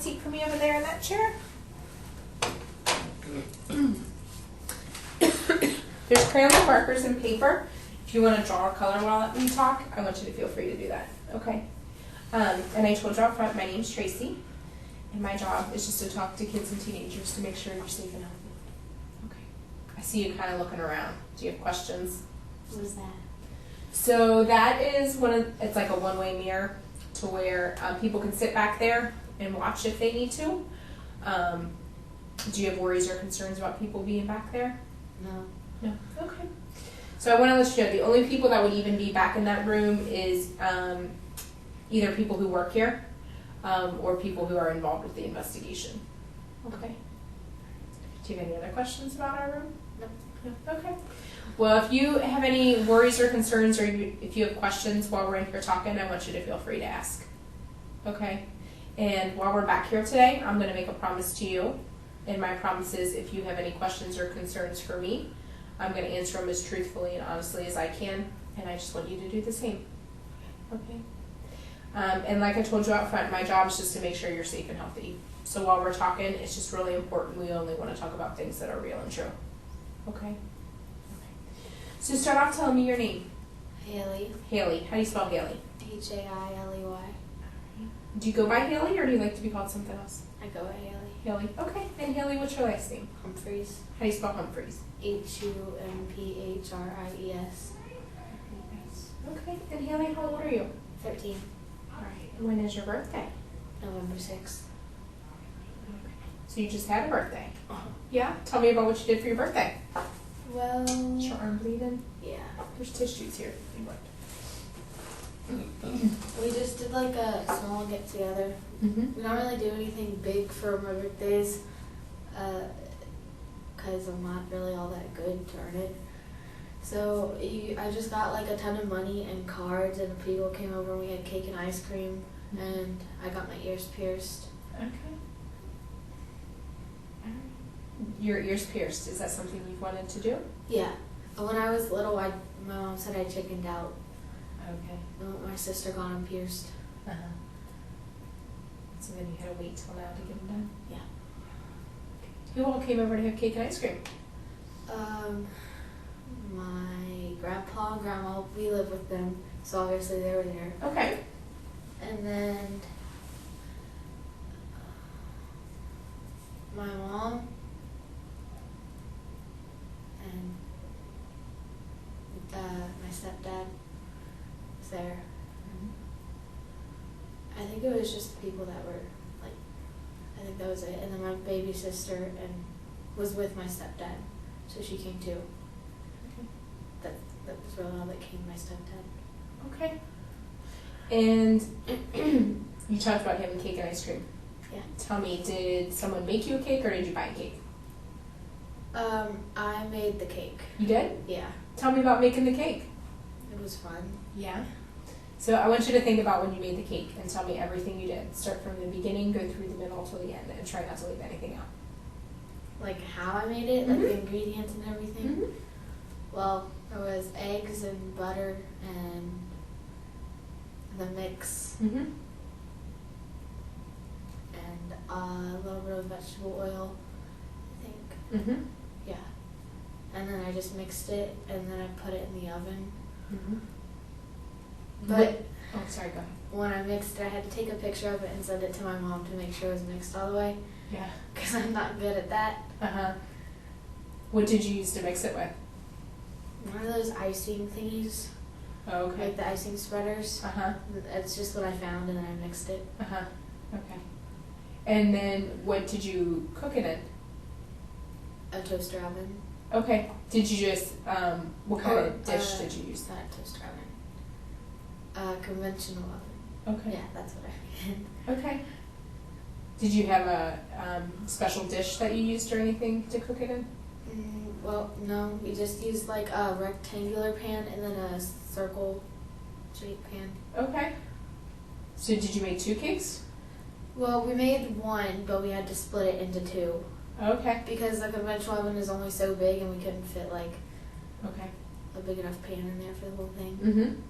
seat for me over there in that chair. There's crayons and markers and paper. If you want to draw a color while we talk, I want you to feel free to do that. Okay. And I told you up front, my name's Tracy, and my job is just to talk to kids and teenagers to make sure you're safe and healthy. Okay. I see you kind of looking around. Do you have questions? What is that? So that is it's like a one-way mirror to where people can sit back there and watch if they need to. Do you have worries or concerns about people being back there? No. No. Okay. So I want to let you know the only people that would even be back in that room is either people who work here or people who are involved with the investigation. Okay. Do you have any other questions about our room? No. No. Okay. Well, if you have any worries or concerns, or if you have questions while we're in here talking, I want you to feel free to ask. Okay? And while we're back here today, I'm going to make a promise to you. And my promise is if you have any questions or concerns for me, I'm going to answer them as truthfully and honestly as I can. And I just want you to do the same. Okay? And like I told you out front, my job is just to make sure you're safe and healthy. So while we're talking, it's just really important. We only want to talk about things that are real and true. Okay? So start off telling me your name. Haley. Haley. How do you spell Haley? H-A-I-L-E-Y. Do you go by Haley or do you like to be called something else? I go by Haley. Haley. Okay. And Haley, what's your last name? Humphreys. How do you spell Humphreys? H-U-M-P-H-R-I-E-S. Okay. And Haley, how old are you? 13. All right. And when is your birthday? November 6th. Okay. So you just had a birthday? Uh-huh. Yeah? Tell me about what you did for your birthday. Well... Is your arm bleeding? Yeah. There's tissues here. We just did like a small get together. Mm-hmm. We don't really do anything big for my birthdays because I'm not really all that good to earn it. So I just got like a ton of money and cards, and people came over and we had cake and ice cream, and I got my ears pierced. Okay. Your ears pierced, is that something you've wanted to do? Yeah. When I was little, my mom said I chickened out. Okay. My sister got them pierced. Uh-huh. So then you had to wait till now to get them done? Yeah. Who all came over to have cake and ice cream? My grandpa and grandma, we live with them, so obviously they were there. Okay. And then my mom and my stepdad was there. I think it was just the people that were like, I think that was it. And then my baby sister and was with my stepdad, so she came too. Okay. That was really all that came, my stepdad. Okay. And you talked about having cake and ice cream. Yeah. Tell me, did someone make you a cake or did you buy a cake? I made the cake. You did? Yeah. Tell me about making the cake. It was fun. Yeah. So I want you to think about when you made the cake and tell me everything you did. Start from the beginning, go through the middle to the end, and try not to leave anything out. Like how I made it, like the ingredients and everything. Mm-hmm. Well, there was eggs and butter and the mix Mm-hmm. and a little bit of vegetable oil, I think. Mm-hmm. Yeah. And then I just mixed it and then I put it in the oven. Mm-hmm. But oh, sorry, go ahead. when I mixed it, I had to take a picture of it and send it to my mom to make sure it was mixed all the way. Yeah. Because I'm not good at that. Uh-huh. What did you use to mix it with? One of those icing thingies. Oh, okay. Like the icing spreaders. Uh-huh. That's just what I found and then I mixed it. Uh-huh. Okay. And then what did you cook it in? A toaster oven. Okay. Did you just, what kind of dish did you use? Not a toaster oven. Conventional oven. Okay. Yeah, that's what I meant. Okay. Did you have a special dish that you used or anything to cook it in? Well, no. We just used like a rectangular pan and then a circle shaped pan. Okay. So did you make 2 cakes? Well, we made one, but we had to split it into 2. Okay. Because the conventional oven is only so big and we couldn't fit like Okay. a big enough pan in there for the whole thing. Mm-hmm.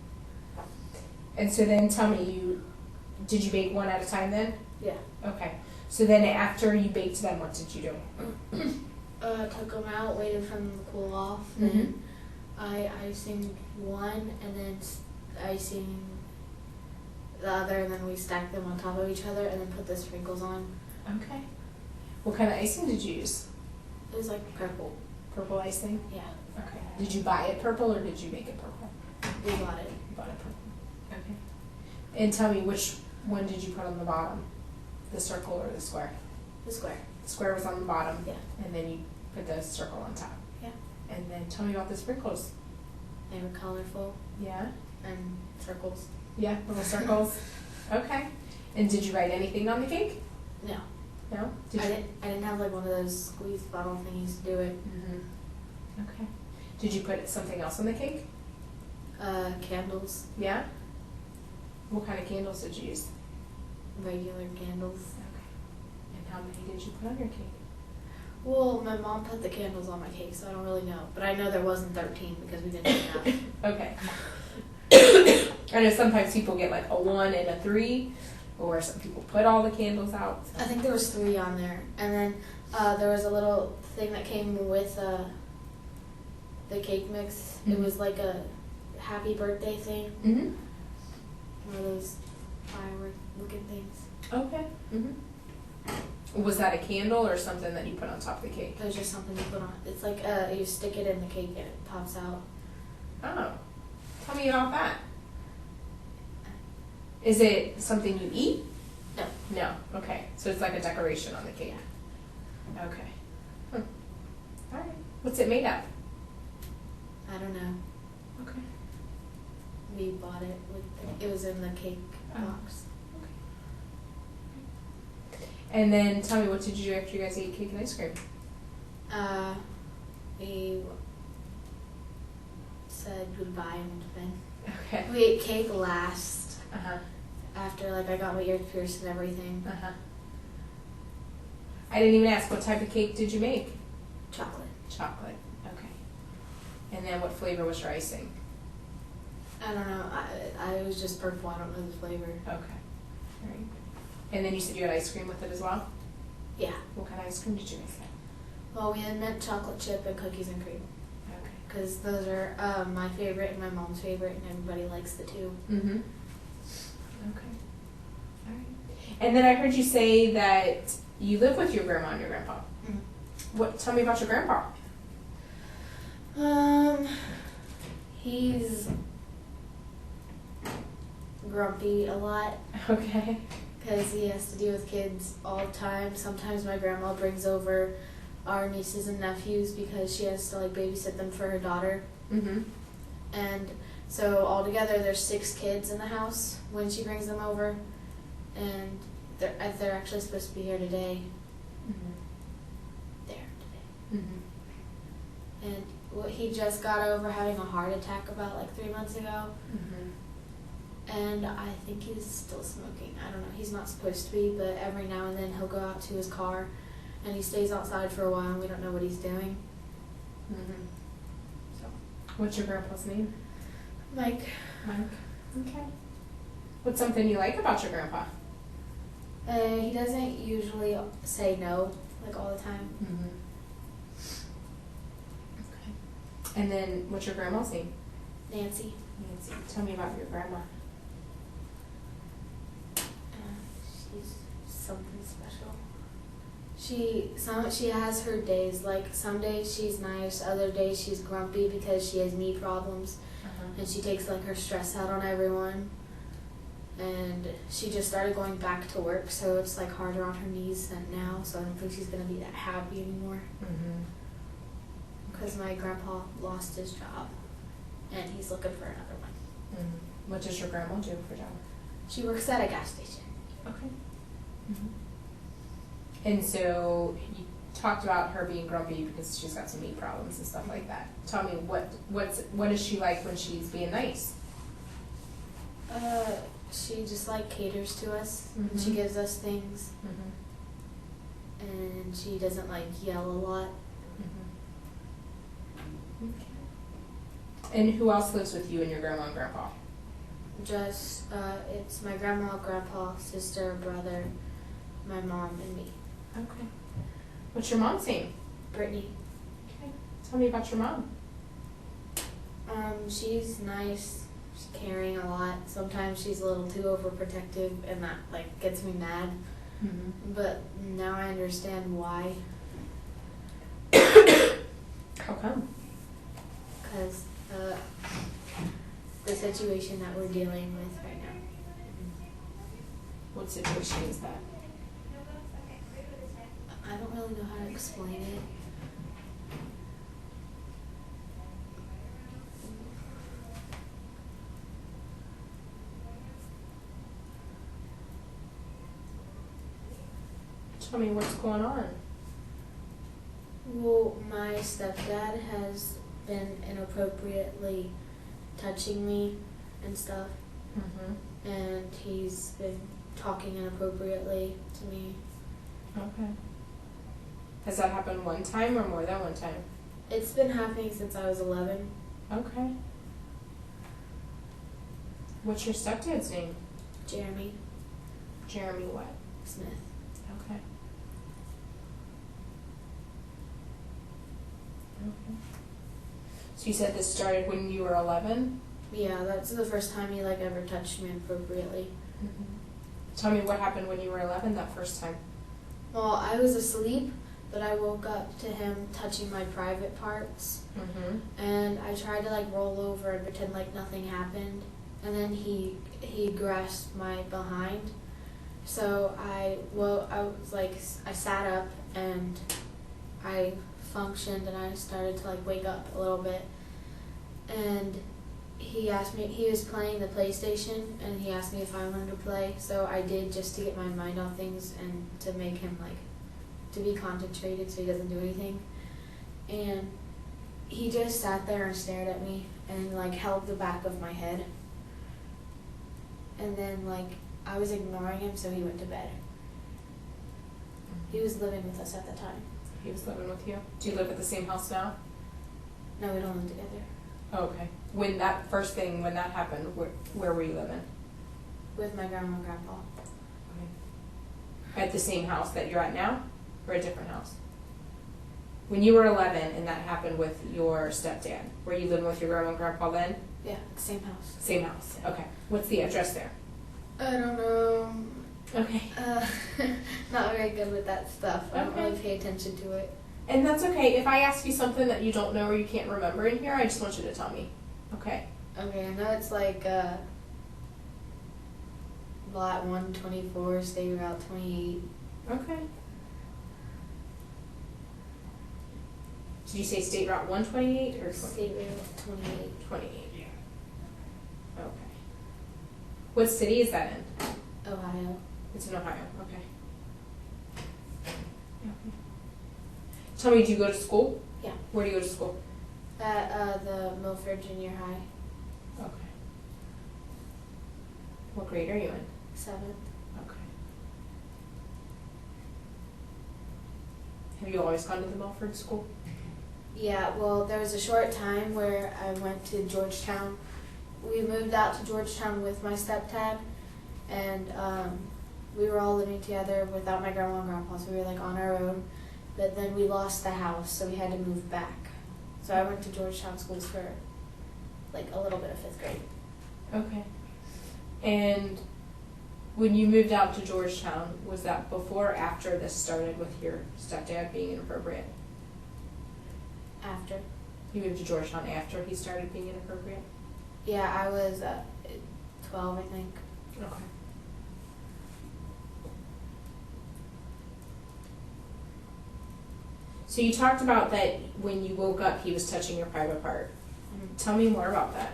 And so then tell me, did you bake one at a time then? Yeah. Okay. So then after you baked them, what did you do? Took them out, waited for them to cool off. Mhm. Then I icinged one, and then icing the other, and then we stacked them on top of each other, and then put the sprinkles on. Okay. What kind of icing did you use? It was like purple. Purple icing? Yeah, Okay. Did you buy it purple or did you make it purple? we bought it. You bought it purple. Okay. And tell me, which one did you put on the bottom? The circle or the square? The square. The square was on the bottom. Yeah. And then you put the circle on top. Yeah. And then tell me about the sprinkles. They were colorful Yeah? and circles. Yeah, little circles. Okay. And did you write anything on the cake? No, No? I didn't have like one of those squeeze bottle thingies to do it. Mm-hmm. Okay. Did you put something else on the cake? Candles, Yeah? What kind of candles did you use? regular candles. Okay. And how many did you put on your cake? Well, my mom put the candles on my cake, so I don't really know. But I know there wasn't 13 because we didn't have enough. Okay. I know sometimes people get like a 1 and a 3, or some people put all the candles out. I think there was 3 on there, and then there was a little thing that came with the cake mix. It Mhm. was like a happy birthday thing, Mm-hmm. one of those firework looking things. Okay. Mm-hmm. Was that a candle or something that you put on top of the cake? It was just something you put on. It's like you stick it in the cake and it pops out. Oh. Tell me about that. Is it something you eat? No. No. Okay. So it's like a decoration on the cake. Okay. All right. What's it made of? I don't know. Okay. We bought it it was in the cake box. And then tell me, what did you do after you guys ate cake and ice cream? We said goodbye and went to bed. Okay. We ate cake last Uh-huh. after like I got my ear pierced and everything. Uh-huh. I didn't even ask, what type of cake did you make? Chocolate. Chocolate. Okay. And then what flavor was your icing? I don't know. I was just purple. I don't know the flavor. Okay. All right. And then you said you had ice cream with it as well? Yeah. What kind of ice cream did you make? Well, we had mint chocolate chip and cookies and cream Okay. because those are my favorite and my mom's favorite, and everybody likes the two. Mm-hmm. Okay. All right. And then I heard you say that you live with your grandma and your grandpa. Mm. Tell me about your grandpa. He's grumpy a lot Okay. because he has to deal with kids all the time. Sometimes my grandma brings over our nieces and nephews because she has to like babysit them for her daughter. Mm-hmm. And so altogether there's 6 kids in the house when she brings them over, and they're actually supposed to be here today. Mm-hmm. There today. Mm-hmm. And he just got over having a heart attack about like 3 months ago, Mm-hmm. and I think he's still smoking. I don't know. He's not supposed to be, but every now and then he'll go out to his car, and he stays outside for a while, and we don't know what he's doing. Mm-hmm. So, what's your grandpa's name? Mike. Mike. Okay. What's something you like about your grandpa? He doesn't usually say no like all the time. Mm-hmm. Okay. And then, what's your grandma's name? Nancy. Nancy. Tell me about your grandma. She's something special. She has her days. Like some days she's nice, other days she's grumpy because she has knee problems, and she takes like her stress out on everyone. And she just started going back to work, so it's like harder on her knees than now. So I don't think she's gonna be that happy anymore. Mm-hmm. Because my grandpa lost his job, and he's looking for another one. Mm-hmm. What does your grandma do for a job? She works at a gas station. Okay. Mm-hmm. And so you talked about her being grumpy because she's got some knee problems and stuff like that. Tell me, what is she like when she's being nice? She just like caters to us, and Mhm. she gives us things, Mm-hmm. and she doesn't like yell a lot. Mm-hmm. Okay. And who else lives with you and your grandma and grandpa? Just it's my grandma, grandpa, sister, brother, my mom and me. Okay. What's your mom's name? Brittany. Okay. Tell me about your mom. She's nice. She's caring a lot. Sometimes she's a little too overprotective, and that like gets me mad. Mm-hmm. But now I understand why. How come? Because the situation that we're dealing with right now. What situation is that? I don't really know how to explain it. Tell me what's going on. Well, my stepdad has been inappropriately touching me and stuff, Mm-hmm. and he's been talking inappropriately to me. Okay. Has that happened one time or more than one time? It's been happening since I was 11. Okay. What's your stepdad's name? Jeremy Jeremy what? Smith. Okay. Okay. So you said this started when you were 11? Yeah, that's the first time he like ever touched me inappropriately. Mm-hmm. Tell me what happened when you were 11 that first time. Well, I was asleep, but I woke up to him touching my private parts, Mm-hmm. and I tried to like roll over and pretend like nothing happened, and then he grasped my behind. So I was like, I sat up and I functioned, and I started to like wake up a little bit, and he asked me, he was playing the PlayStation, and he asked me if I wanted to play, so I did, just to get my mind off things and to make him like, to be concentrated so he doesn't do anything. And he just sat there and stared at me and like held the back of my head. And then like, I was ignoring him, so he went to bed. He was living with us at the time. He was living with you? Do you live at the same house now? No, we don't live together. Oh, okay. When that happened, where were you living? With my grandma and grandpa. Okay. At the same house that you're at now? Or a different house? When you were 11 and that happened with your stepdad, were you living with your grandma and grandpa then? Yeah, same house. Same house. Okay. What's the address there? I don't know. Okay. Not very good with that stuff. I don't Okay. really pay attention to it. And that's okay. If I ask you something that you don't know or you can't remember in here, I just want you to tell me. Okay. Okay, I know it's like lot 124, State Route 28. Okay. Did you say State Route 128 or 20? State Route 28. 28. Okay. What city is that in? Ohio. It's in Ohio. Okay. Tell me, do you go to school? Yeah. Where do you go to school? At the Milford Junior High. Okay. What grade are you in? 7th. Okay. Have you always gone to the Milford school? Yeah, well, there was a short time where I went to Georgetown. We moved out to Georgetown with my stepdad, and we were all living together without my grandma and grandpa, so we were like on our own. But then we lost the house, so we had to move back. So I went to Georgetown schools for like a little bit of 5th grade. Okay. And when you moved out to Georgetown, was that before or after this started with your stepdad being inappropriate? After. You moved to Georgetown after he started being inappropriate? Yeah, I was 12, I think. Okay. So you talked about that when you woke up, he was touching your private part. Tell me more about that.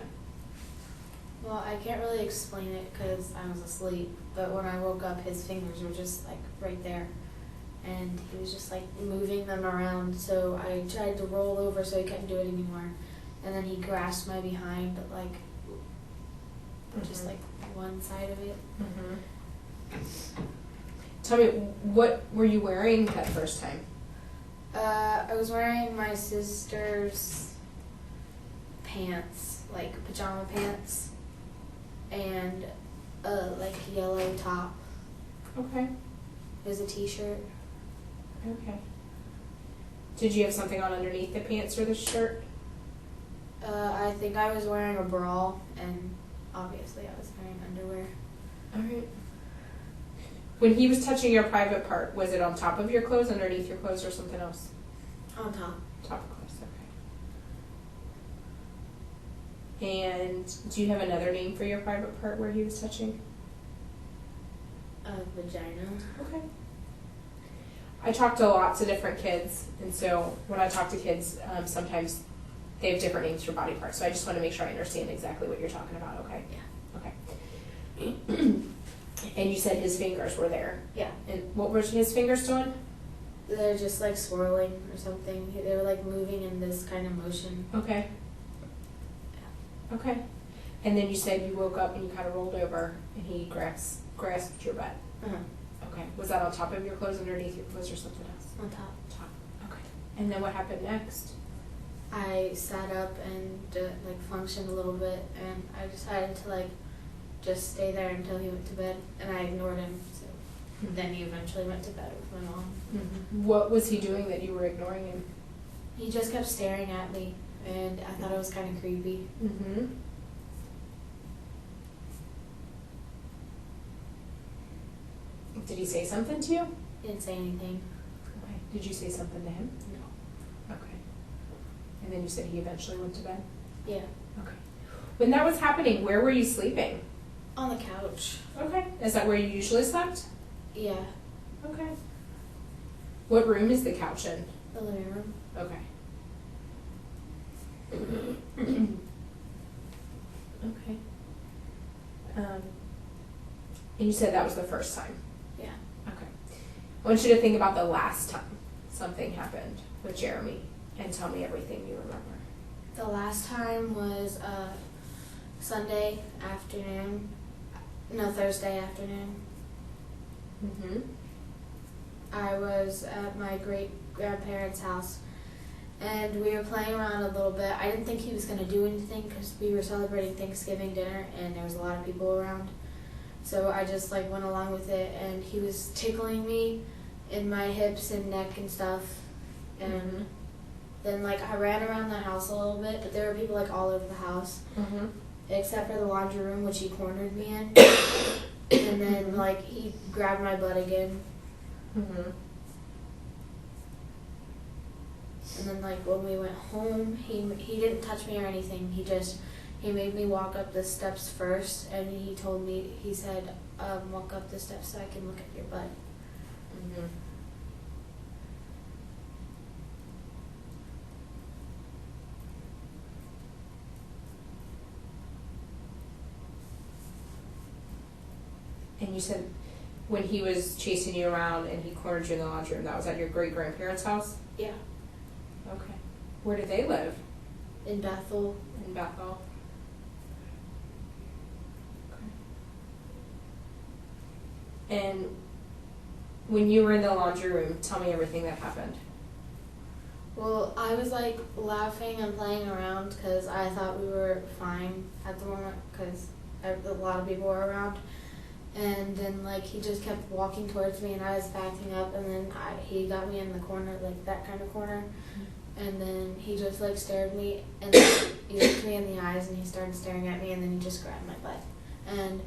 Well, I can't really explain it because I was asleep, but when I woke up, his fingers were just like right there, and he was just like moving them around, so I tried to roll over so he couldn't do it anymore, and then he grasped my behind, like, just like one side of it. Mm-hmm. Tell me, what were you wearing that first time? I was wearing my sister's pants, like pajama pants, and like a yellow top. Okay. It was a t-shirt. Okay. Did you have something on underneath the pants or the shirt? I think I was wearing a bra, and obviously I was wearing underwear. Alright. When he was touching your private part, was it on top of your clothes, underneath your clothes, or something else? On top. Top of clothes, okay. And do you have another name for your private part where he was touching? Vagina. Okay. I talk to lots of different kids, and so when I talk to kids, sometimes they have different names for body parts. So I just want to make sure I understand exactly what you're talking about, okay? Yeah. Okay. And you said his fingers were there. Yeah. And what were his fingers doing? They're just like swirling or something. They were like moving in this kind of motion. Okay. Okay. And then you said you woke up and you kind of rolled over and he grasped your butt. Uh-huh. Okay. Was that on top of your clothes, underneath your clothes, or something else? On top. Top. Okay. And then what happened next? I sat up and like functioned a little bit, and I decided to like just stay there until he went to bed, and I ignored him. So then he eventually went to bed with my mom. Mm-hmm. What was he doing that you were ignoring him? He just kept staring at me, and I thought it was kind of creepy. Mm-hmm. Did he say something to you? He didn't say anything. Okay. Did you say something to him? No. Okay. And then you said he eventually went to bed? Yeah. Okay. When that was happening, where were you sleeping? On the couch. Okay. Is that where you usually slept? Yeah. Okay. What room is the couch in? The living room. Okay. Okay. And you said that was the first time? Yeah. Okay. I want you to think about the last time something happened with Jeremy and tell me everything you remember. The last time was Sunday afternoon. No, Thursday afternoon. Mm-hmm. I was at my great-grandparents' house, and we were playing around a little bit. I didn't think he was going to do anything because we were celebrating Thanksgiving dinner, and there was a lot of people around. So I just like went along with it, and he was tickling me in my hips and neck and stuff. And then like I ran around the house a little bit, but there were people like all over the house, except for the laundry room, which he cornered me in. And then like he grabbed my butt again. And then like when we went home, he didn't touch me or anything. He made me walk up the steps first, and he said, walk up the steps so I can look at your butt. And you said when he was chasing you around and he cornered you in the laundry room, that was at your great-grandparents' house? Yeah. Okay. Where did they live? In Bethel. In Bethel. Okay. And when you were in the laundry room, tell me everything that happened. Well, I was like laughing and playing around because I thought we were fine at the moment because a lot of people were around. And then like he just kept walking towards me, and I was backing up, and then he got me in the corner, like that kind of corner. And then he just like stared at me, and then he looked me in the eyes, and he started staring at me, and then he just grabbed my butt. And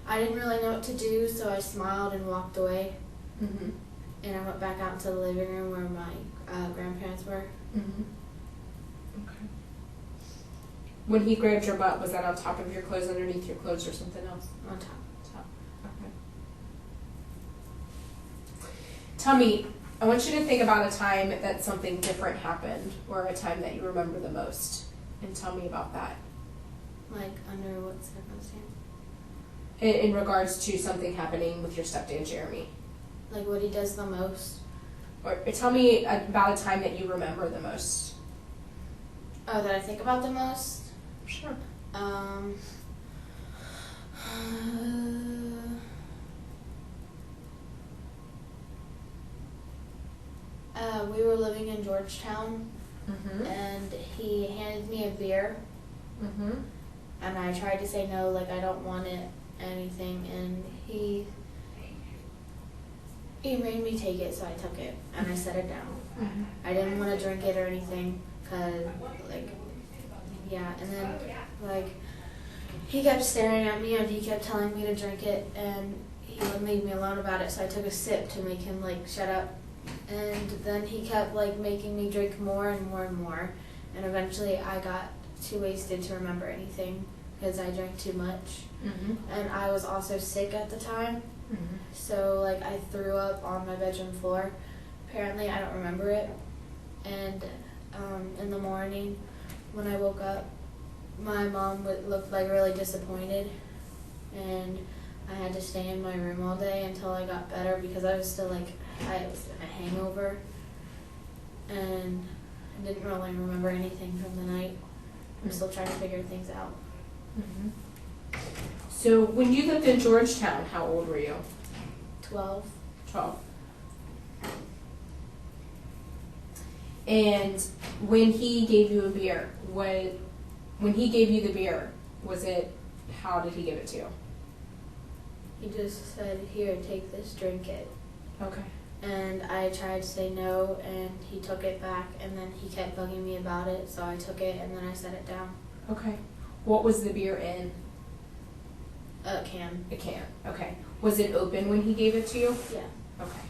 I didn't really know what to do, so I smiled and walked away. And I went back out into the living room where my grandparents were. Okay. When he grabbed your butt, was that on top of your clothes, underneath your clothes, or something else? On top. Top. Okay. Tell me, I want you to think about a time that something different happened, or a time that you remember the most, and tell me about that. Like under what circumstance? In regards to something happening with your stepdad, Jeremy. Like what he does the most. Or tell me about a time that you remember the most. Oh, that I think about the most? Sure. We were living in Georgetown, and he handed me a beer, and I tried to say no, like I don't want it, anything, and he He made me take it, so I took it, and I set it down. Mm-hmm. I didn't want to drink it or anything, cause like, yeah. And then like, he kept staring at me, and he kept telling me to drink it, and he wouldn't leave me alone about it. So I took a sip to make him like shut up, and then he kept like making me drink more and more and more, and eventually I got too wasted to remember anything because I drank too much, Mm-hmm. and I was also sick at the time. Mm-hmm. So, like, I threw up on my bedroom floor. Apparently, I don't remember it. And in the morning, when I woke up, my mom looked, like, really disappointed. And I had to stay in my room all day until I got better because I was still, like, I was a hangover. And I didn't really remember anything from the night. I'm still trying to figure things out. Mm-hmm. So when you lived in Georgetown, how old were you? 12. 12. And when he gave you a beer, when he gave you the beer, was it, how did he give it to you? He just said, "Here, take this, drink it." Okay. And I tried to say no, and he took it back, and then he kept bugging me about it, so I took it, and then I set it down. Okay. What was the beer in? A can. A can. Okay. Was it open when he gave it to you? Yeah. Okay.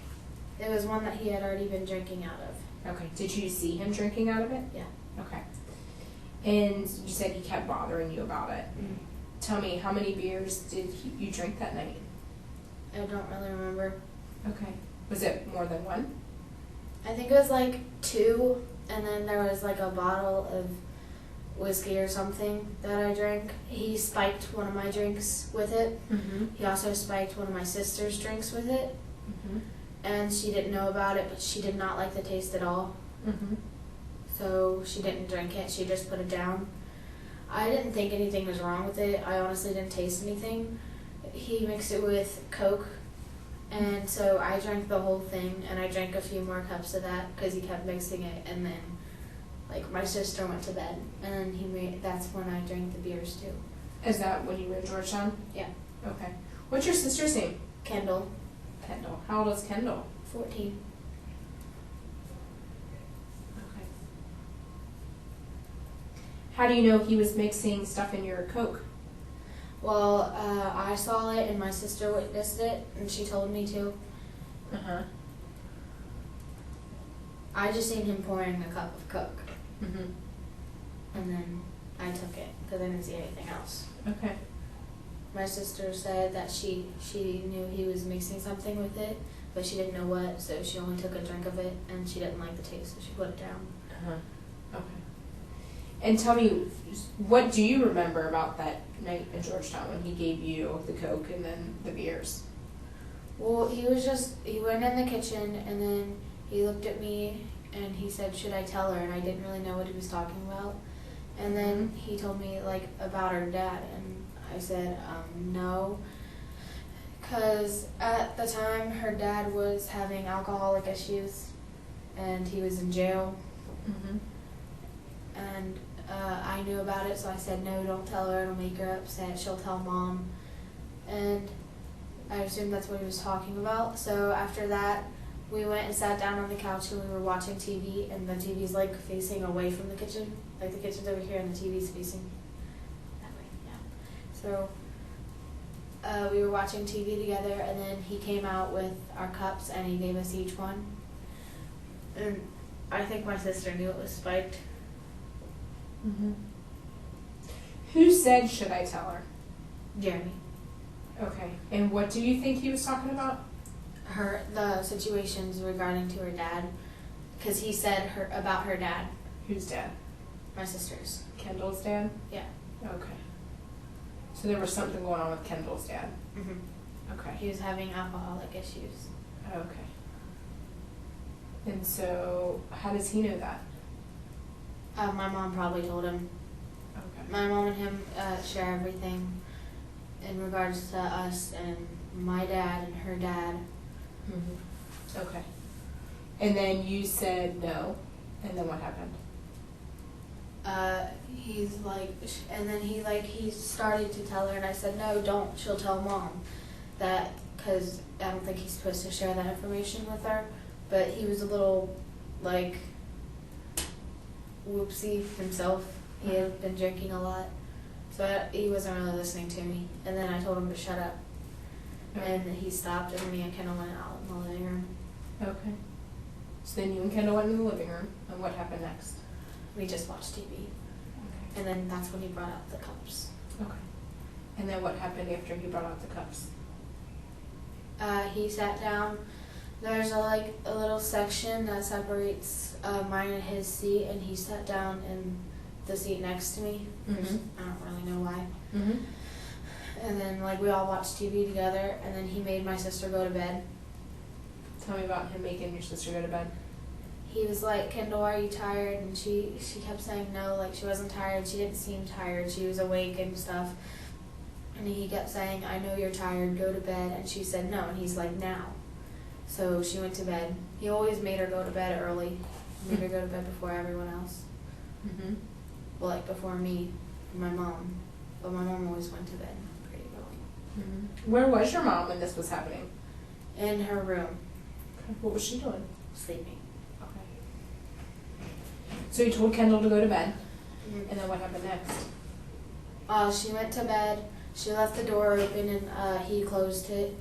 It was one that he had already been drinking out of. Okay. Did you see him drinking out of it? Yeah. Okay. And you said he kept bothering you about it. Mm. Tell me, how many beers did you drink that night? I don't really remember. Okay. Was it more than one? I think it was like 2, and then there was like a bottle of whiskey or something that I drank. He spiked one of my drinks with it. Mm-hmm. He also spiked one of my sister's drinks with it, Mm-hmm. and she didn't know about it, but she did not like the taste at all. Mm-hmm. So she didn't drink it, she just put it down. I didn't think anything was wrong with it. I honestly didn't taste anything. He mixed it with Coke, and so I drank the whole thing, and I drank a few more cups of that because he kept mixing it, and then like my sister went to bed, and then that's when I drank the beers too. Is that when you were in Georgetown? Yeah. Okay. What's your sister's name? Kendall, Kendall. How old is Kendall? 14. Okay. How do you know he was mixing stuff in your Coke? Well, I saw it, and my sister witnessed it, and she told me to. Uh-huh. I just seen him pouring a cup of Coke, Mm-hmm. and then I took it because I didn't see anything else. Okay. My sister said that she knew he was mixing something with it, but she didn't know what, so she only took a drink of it, and she didn't like the taste, so she put it down. Uh-huh. Okay. And tell me, what do you remember about that night in Georgetown when he gave you the Coke and then the beers? Well, he went in the kitchen, and then he looked at me, and he said, "Should I tell her?" And I didn't really know what he was talking about. And then he told me, like, about her dad, and I said, no. Because at the time, her dad was having alcoholic issues, and he was in jail. Mm-hmm. And I knew about it, so I said, no, don't tell her, it'll make her upset, she'll tell Mom. And I assumed that's what he was talking about. So after that, we went and sat down on the couch, and we were watching TV, and the TV's like facing away from the kitchen. Like the kitchen's over here, and the TV's facing that way, yeah. So we were watching TV together, and then he came out with our cups, and he gave us each one. And I think my sister knew it was spiked. Mm-hmm. Who said, "Should I tell her"? Jeremy. Okay. And what do you think he was talking about? The situations regarding to her dad, because he said about her dad. Whose dad? My sister's. Kendall's dad? Yeah. Okay. So there was something going on with Kendall's dad? Mm-hmm. Okay. He was having alcoholic issues. Okay. And so, how does he know that? My mom probably told him. Okay. My mom and him share everything in regards to us and my dad and her dad. Mm-hmm. Okay. And then you said no, and then what happened? He's like, and then he started to tell her, and I said, no, don't, she'll tell Mom. because I don't think he's supposed to share that information with her, but he was a little, like, whoopsie himself. He had been drinking a lot, so he wasn't really listening to me. And then I told him to shut up, and he stopped, and me and Kendall went out in the living room. Okay. So then you and Kendall went in the living room, and what happened next? We just watched TV, Okay. and then that's when he brought out the cups. Okay. And then what happened after he brought out the cups? He sat down. There's a little section that separates mine and his seat, and he sat down in the seat next to me. Mm-hmm. I don't really know why. Mm-hmm. And then we all watched TV together, and then he made my sister go to bed. Tell me about him making your sister go to bed. He was like, "Kendall, are you tired?" And she kept saying no, like she wasn't tired. She didn't seem tired. She was awake and stuff. And he kept saying, "I know you're tired, go to bed." And she said no, and he's like, "Now." So she went to bed. He always made her go to bed early. Made her go to bed before everyone else. Mm-hmm. Well, before me and my mom. But my mom always went to bed pretty early. Mm-hmm. Where was your mom when this was happening? In her room, Okay. What was she doing? sleeping. Okay. So you told Kendall to go to bed, Mm-hmm. and then what happened next? She went to bed. She left the door open, and he closed it.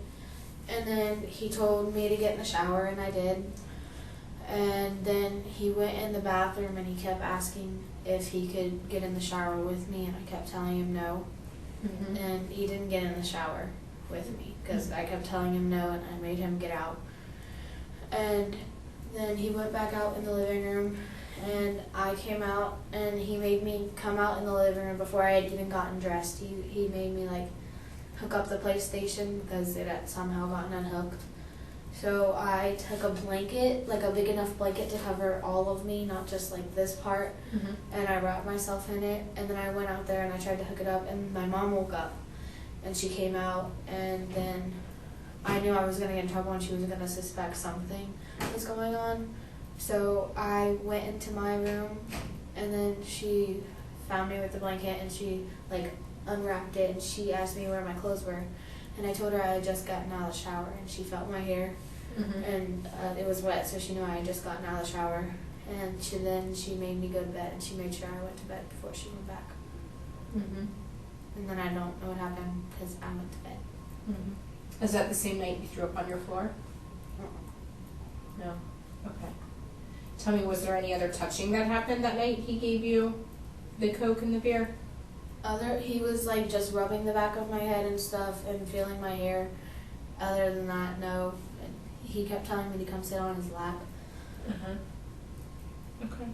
And then he told me to get in the shower, and I did. And then he went in the bathroom, and he kept asking if he could get in the shower with me, and I kept telling him no. Mm-hmm. And he didn't get in the shower with me because I kept telling him no, and I made him get out. And then he went back out in the living room, and I came out, and he made me come out in the living room before I had even gotten dressed. He made me hook up the PlayStation because it had somehow gotten unhooked. So I took a blanket, a big enough blanket to cover all of me, not just this part, Mm-hmm. and I wrapped myself in it, and then I went out there and I tried to hook it up, and my mom woke up, and she came out, and then I knew I was going to get in trouble and she was going to suspect something was going on. So I went into my room, and then she found me with the blanket, and she unwrapped it, and she asked me where my clothes were, and I told her I had just gotten out of the shower, and she felt my hair, Mm-hmm. and it was wet, so she knew I had just gotten out of the shower, and she made me go to bed, and she made sure I went to bed before she went back. Mm-hmm. And then I don't know what happened because I went to bed. Mm-hmm. Is that the same night you threw up on your floor? No. Okay. Tell me, was there any other touching that happened that night he gave you the Coke and the beer? He was just rubbing the back of my head and stuff and feeling my hair. Other than that, no. And he kept telling me to come sit on his lap. Uh-huh. Okay.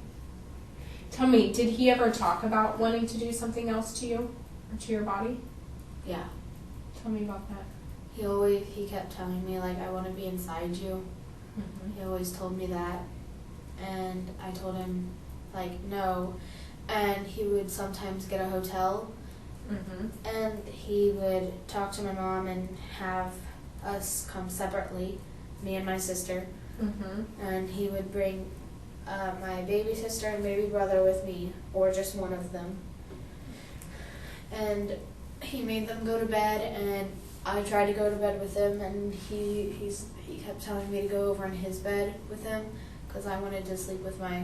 Tell me, did he ever talk about wanting to do something else to you or to your body? Yeah. Tell me about that. He kept telling me I want to be inside you. Mm-hmm. He always told me that. And I told him no. And he would sometimes get a hotel. Mm-hmm. And he would talk to my mom and have us come separately, me and my sister. Mm-hmm. And he would bring my baby sister and baby brother with me, or just one of them. And he made them go to bed, and I tried to go to bed with him, and he kept telling me to go over in his bed with him because I wanted to sleep with my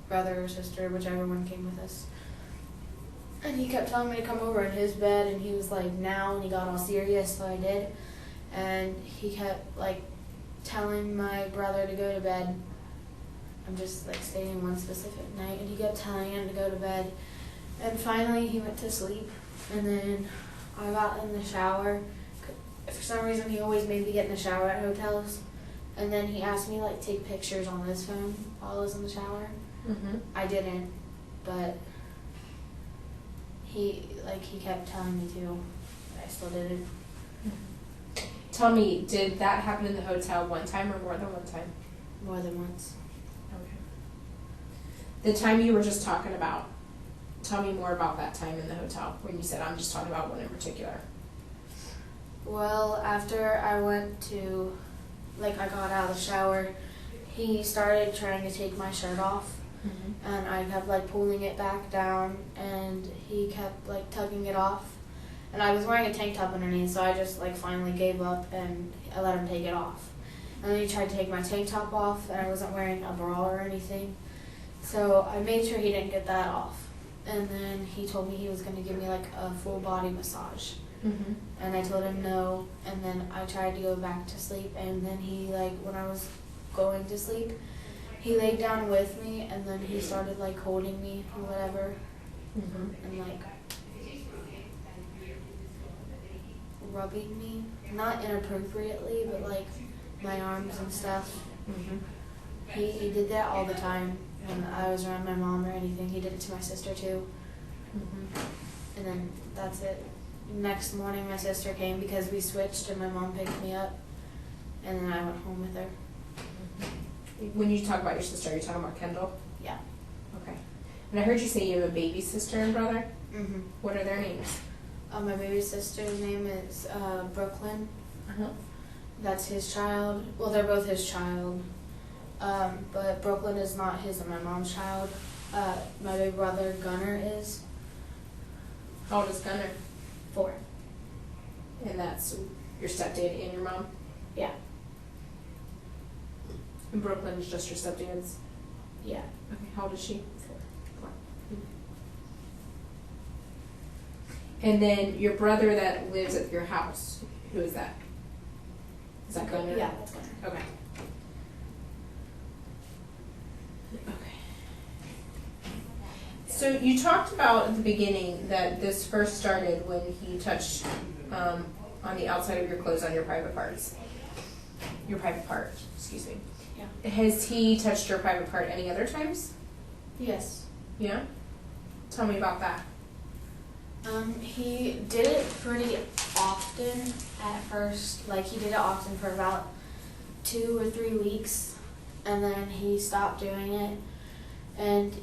brother or sister, whichever one came with us. And he kept telling me to come over in his bed, and he was now, and he got all serious, so I did. And he kept telling my brother to go to bed. I'm just stating one specific night, and he kept telling him to go to bed. And finally he went to sleep, and then I got in the shower. For some reason he always made me get in the shower at hotels. And then he asked me to take pictures on his phone while I was in the shower. Mm-hmm. I didn't, but he kept telling me to, but I still didn't. Tell me, did that happen in the hotel one time or more than one time? More than once. Okay. The time you were just talking about, tell me more about that time in the hotel when you said, I'm just talking about one in particular. Well, after I went to, I got out of the shower, he started trying to take my shirt off. Mm-hmm. And I kept pulling it back down, and he kept tugging it off, And I was wearing a tank top underneath, so I just like finally gave up and I let him take it off. And then he tried to take my tank top off, and I wasn't wearing a bra or anything. So I made sure he didn't get that off. And then he told me he was going to give me like a full body massage. Mm-hmm. And I told him no, and then I tried to go back to sleep, and then he, like, when I was going to sleep, he laid down with me, and then he started, like, holding me or whatever, and, like, rubbing me, not inappropriately, but, like, my arms and stuff. He did that all the time when I was around my mom or anything. He did it to my sister, too. And then that's it. Next morning, my sister came because we switched, and my mom picked me up, and then I went home with her. When you talk about your sister, are you talking about Kendall? Yeah. Okay. And I heard you say you have a baby sister and brother. Mm-hmm. What are their names? My baby sister's name is Brooklyn. Uh-huh. That's his child. Well, they're both his child. But Brooklyn is not his and my mom's child. My big brother, Gunnar, is. How old is Gunnar? 4. And that's your stepdad and your mom? Yeah. And Brooklyn is just your stepdad's? Yeah. Okay, how old is she? 4. And then your brother that lives at your house, who is that? Is that Gunnar? Yeah, that's Gunnar. Okay. So you talked about at the beginning that this first started when he touched on the outside of your clothes on your private parts. Your private part, excuse me. Yeah. Has he touched your private part any other times? Yes. Yeah? Tell me about that. He did it pretty often at first. Like, he did it often for about 2 or 3 weeks, and then he stopped doing it. And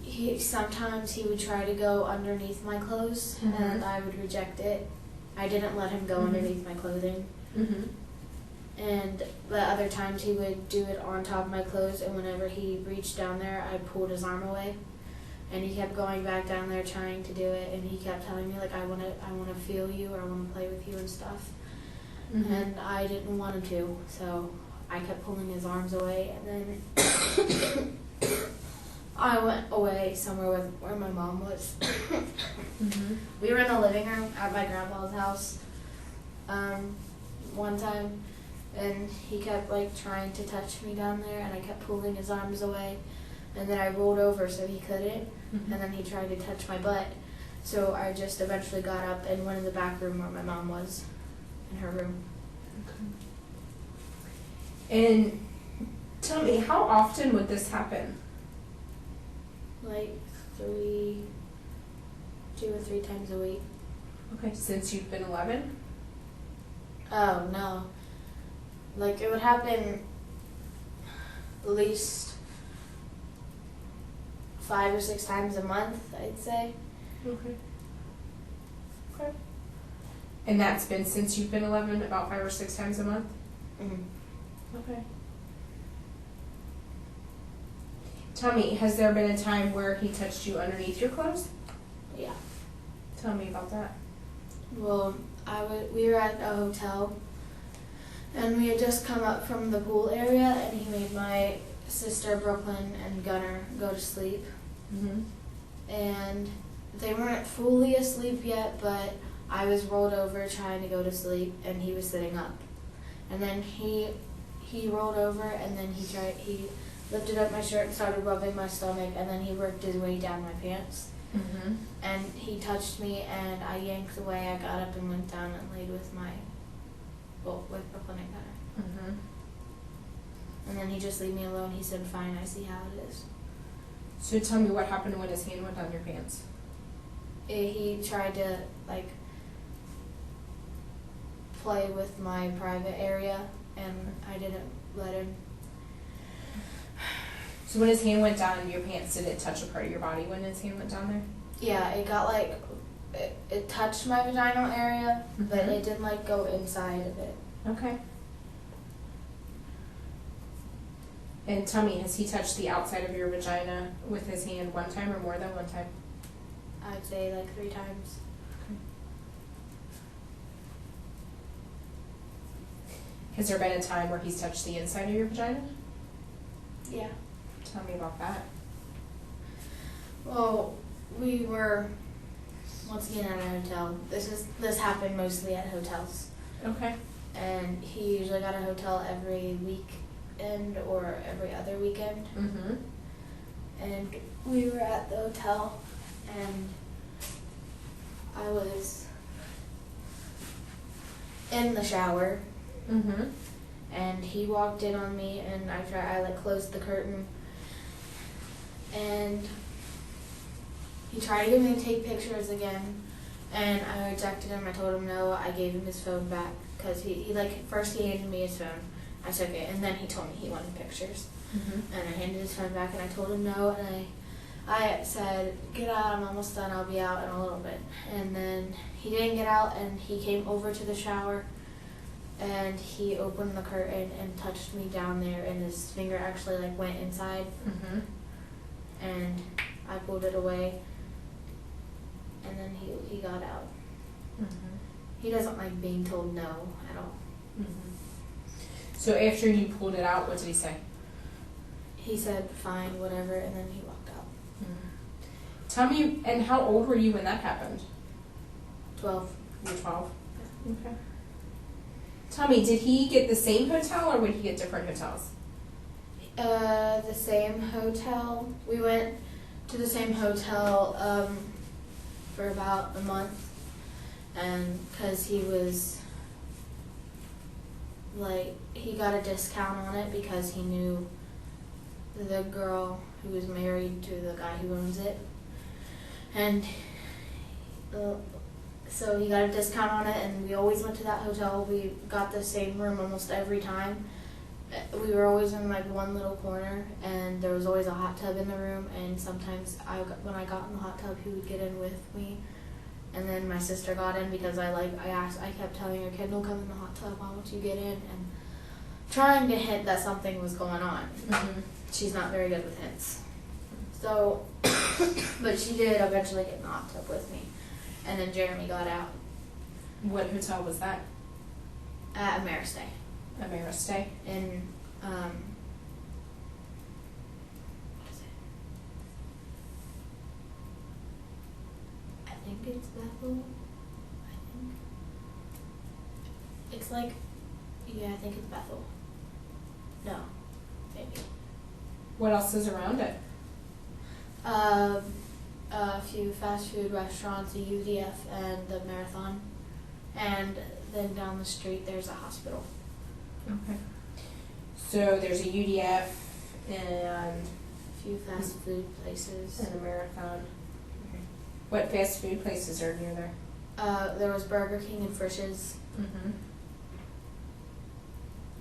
sometimes he would try to go underneath my clothes, and I would reject it. I didn't let him go underneath my clothing. And the other times he would do it on top of my clothes, and whenever he reached down there, I pulled his arm away. And he kept going back down there trying to do it, and he kept telling me, like, I want to feel you, or I want to play with you and stuff. And I didn't want him to, so I kept pulling his arms away, and then I went away somewhere where my mom was. We were in the living room at my grandpa's house one time, and he kept, like, trying to touch me down there, and I kept pulling his arms away. And then I rolled over so he couldn't, and then he tried to touch my butt. So I just eventually got up and went in the back room where my mom was, in her room. And tell me, how often would this happen? Like 2 or 3 times a week. Okay, since you've been 11? Oh, no. Like, it would happen at least 5 or 6 times a month, I'd say. Okay. And that's been since you've been 11, about 5 or 6 times a month? Okay. Tell me, has there been a time where he touched you underneath your clothes? Yeah. Tell me about that. Well, we were at a hotel, and we had just come up from the pool area, and he made my sister Brooklyn and Gunnar go to sleep. And they weren't fully asleep yet, but I was rolled over trying to go to sleep, and he was sitting up. And then he rolled over, and then he lifted up my shirt and started rubbing my stomach, and then he worked his way down my pants. And he touched me, and I yanked away. I got up and went down and laid with with Brooklyn and Gunnar. And then he just leave me alone. He said, "Fine, I see how it is." So tell me what happened when his hand went down your pants. He tried to, like, play with my private area, and I didn't let him. So when his hand went down your pants, did it touch a part of your body when his hand went down there? Yeah, it got, like, it touched my vaginal area, but it didn't, like, go inside of it. Okay. And tell me, has he touched the outside of your vagina with his hand one time or more than one time? I'd say, like, 3 times. Has there been a time where he's touched the inside of your vagina? Yeah. Tell me about that. Well, we were once again at a hotel. This happened mostly at hotels. Okay. And he usually got a hotel every weekend or every other weekend. Mm-hmm. And we were at the hotel, and I was in the shower, Mm-hmm. and he walked in on me, and I like closed the curtain, and he tried to get me to take pictures again, and I rejected him. I told him no. I gave him his phone back because he first he handed me his phone. I took it, and then he told me he wanted pictures. Mm-hmm. And I handed his phone back, and I told him no, and I said, get out, I'm almost done, I'll be out in a little bit. And then he didn't get out, and he came over to the shower, and he opened the curtain and touched me down there, and his finger actually like went inside, Mm-hmm. and I pulled it away, and then he got out. Mm-hmm. He doesn't like being told no at all. Mm-hmm. So after you pulled it out, what did he say? He said, fine, whatever, and then he walked out. Mm-hmm. Tell me, and how old were you when that happened? 12. You were 12? Okay. Tell me, did he get the same hotel or would he get different hotels? The same hotel. We went to the same hotel for about a month, and because he was like, he got a discount on it because he knew the girl who was married to the guy who owns it, and so he got a discount on it, and we always went to that hotel. We got the same room almost every time. We were always in like one little corner, and there was always a hot tub in the room, and sometimes when I got in the hot tub, he would get in with me, and then my sister got in because I kept telling her, Kendall, come in the hot tub, why won't you get in, and trying to hint that something was going on. Mm-hmm. She's not very good with hints. So, but she did eventually get in the hot tub with me, and then Jeremy got out. What hotel was that? At Mayerson. Mayerson. In, what is it? I think it's Bethel. I think. It's like, yeah, I think it's Bethel. No, maybe. What else is around it? A few fast food restaurants, a UDF, and the Marathon. And then down the street there's a hospital. Okay. So there's a UDF and A few fast food places. a Marathon. Okay. What fast food places are near there? There was Burger King and Frisch's. Mm-hmm.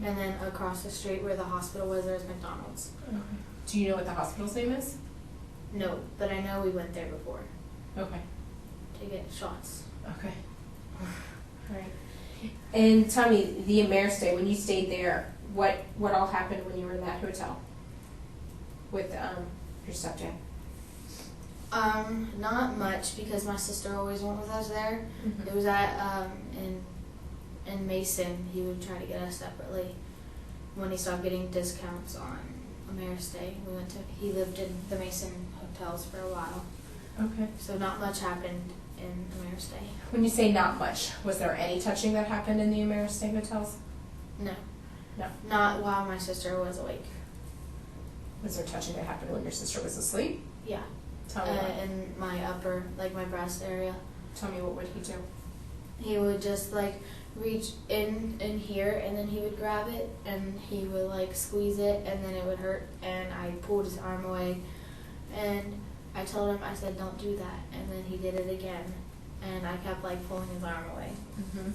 And then across the street where the hospital was, there was McDonald's. Okay. Do you know what the hospital's name is? No, but I know we went there before Okay. to get shots. Okay. Alright. And tell me, the Mayerson, when you stayed there, what all happened when you were in that hotel with your stepdad? Not much because my sister always went with us there. Mm-hmm. It was at in Mason. He would try to get us separately when he stopped getting discounts on Mayerson. He lived in the Mason hotels for a while. Okay. So not much happened in Mayerson. When you say not much, was there any touching that happened in the Mayerson hotels? No. No. Not while my sister was awake. Was there touching that happened when your sister was asleep? Yeah. Tell me what. In my upper, like my breast area. Tell me what would he do? He would just like reach in here, and then he would grab it, and he would like squeeze it, and then it would hurt, and I pulled his arm away, and I told him, I said, don't do that, and then he did it again, and I kept like pulling his arm away. Mm-hmm.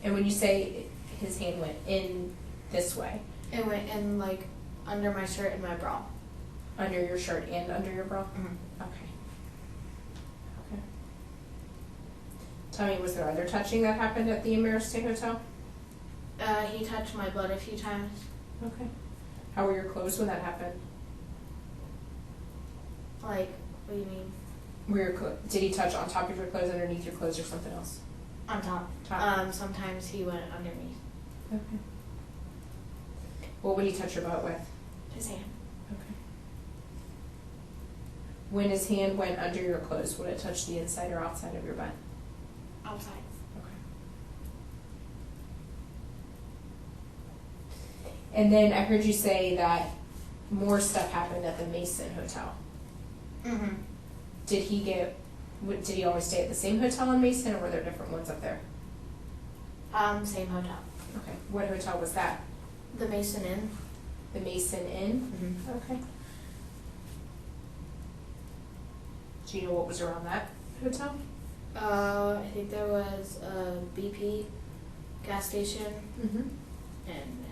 And when you say his hand went in this way? It went in like under my shirt and my bra. Under your shirt and under your bra? Mm-hmm. Okay. Okay. Tell me, was there other touching that happened at the Mayerson Hotel? He touched my butt a few times. Okay. How were your clothes when that happened? Like, what do you mean? Were your did he touch on top of your clothes, underneath your clothes, or something else? On top. Top. Sometimes he went underneath. Okay. What would he touch your butt with? His hand. Okay. When his hand went under your clothes, would it touch the inside or outside of your butt? Outside. Okay. And then I heard you say that more stuff happened at the Mayerson Hotel. Mm-hmm. Did he always stay at the same hotel in Mayerson, or were there different ones up there? Same hotel. Okay. What hotel was that? The Mayerson Inn. The Mayerson Inn? Mm-hmm. Okay. Do you know what was around that hotel? I think there was a BP gas station, Mm-hmm. and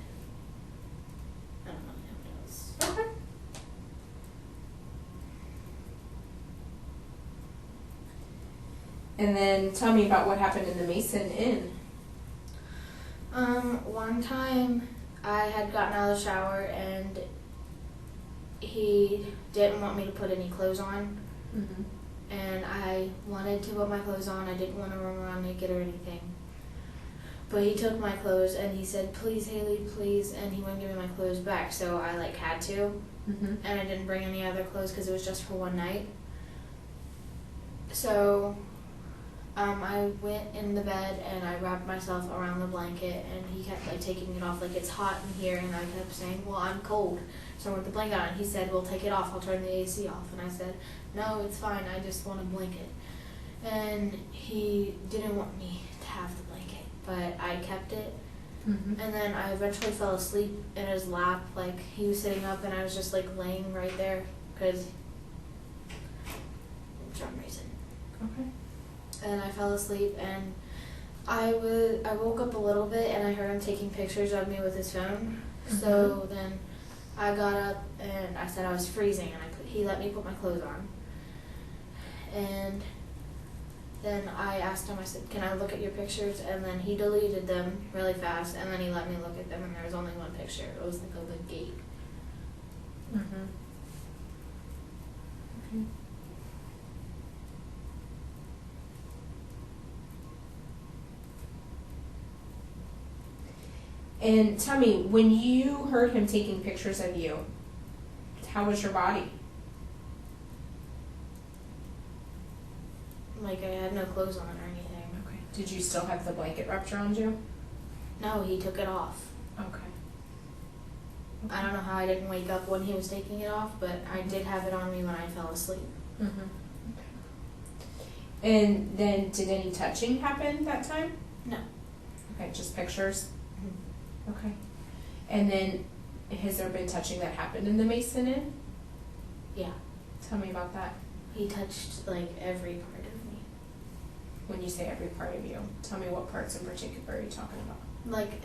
I don't know what else. Okay. And then tell me about what happened in the Mayerson Inn. One time I had gotten out of the shower and he didn't want me to put any clothes on, Mm-hmm. and I wanted to put my clothes on. I didn't want to run around naked or anything. But he took my clothes and he said, "Please, Haley, please," and he wouldn't give me my clothes back, so I had to, Mm-hmm. and I didn't bring any other clothes because it was just for one night. So I went in the bed and I wrapped myself around the blanket, and he kept taking it off, it's hot in here, and I kept saying, "Well, I'm cold." So I put the blanket on, and he said, "Well, take it off, I'll turn the AC off." And I said, "No, it's fine, I just want a blanket." And he didn't want me to have the blanket, but I kept it. Mm-hmm. And then I eventually fell asleep in his lap, he was sitting up and I was just laying right there, because for some reason. Okay. And I fell asleep, and I woke up a little bit and I heard him taking pictures of me with his phone. So then I got up and I said I was freezing, and he let me put my clothes on. And then I asked him, I said, "Can I look at your pictures?" And then he deleted them really fast, and then he let me look at them, and there was only one picture. It was of the gate. Mm-hmm. Okay. And tell me, when you heard him taking pictures of you, how was your body? I had no clothes on or anything. Okay. Did you still have the blanket wrapped around you? No, he took it off. Okay. I don't know how I didn't wake up when he was taking it off, but I did have it on me when I fell asleep. Mm-hmm. Okay. And then, did any touching happen that time? No. Okay, just pictures? Mm-hmm. Okay. And then, has there been touching that happened in the Mayerson Inn? Yeah. Tell me about that. He touched every part of me. When you say every part of you, tell me what parts in particular are you talking about?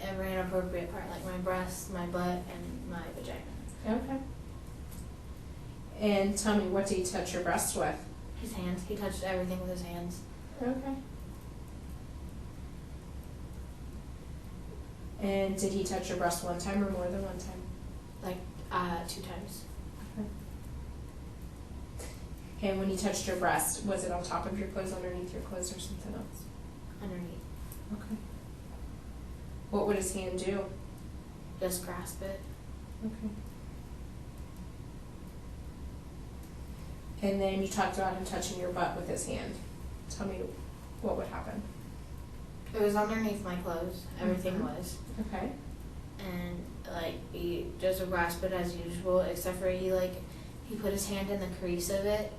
Every inappropriate part, my breasts, my butt, and my vagina. Okay. And tell me, what did he touch your breast with? His hands. He touched everything with his hands. Okay. And did he touch your breast one time or more than one time? 2 times. Okay, and when he touched your breast, was it on top of your clothes, underneath your clothes, or something else? Underneath. Okay. What would his hand do? Just grasp it. Okay. And then you talked about him touching your butt with his hand. Tell me what would happen. It was underneath my clothes. Everything Mhm. was. Okay. And he just would grasp it as usual, except for he put his hand in the crease of it,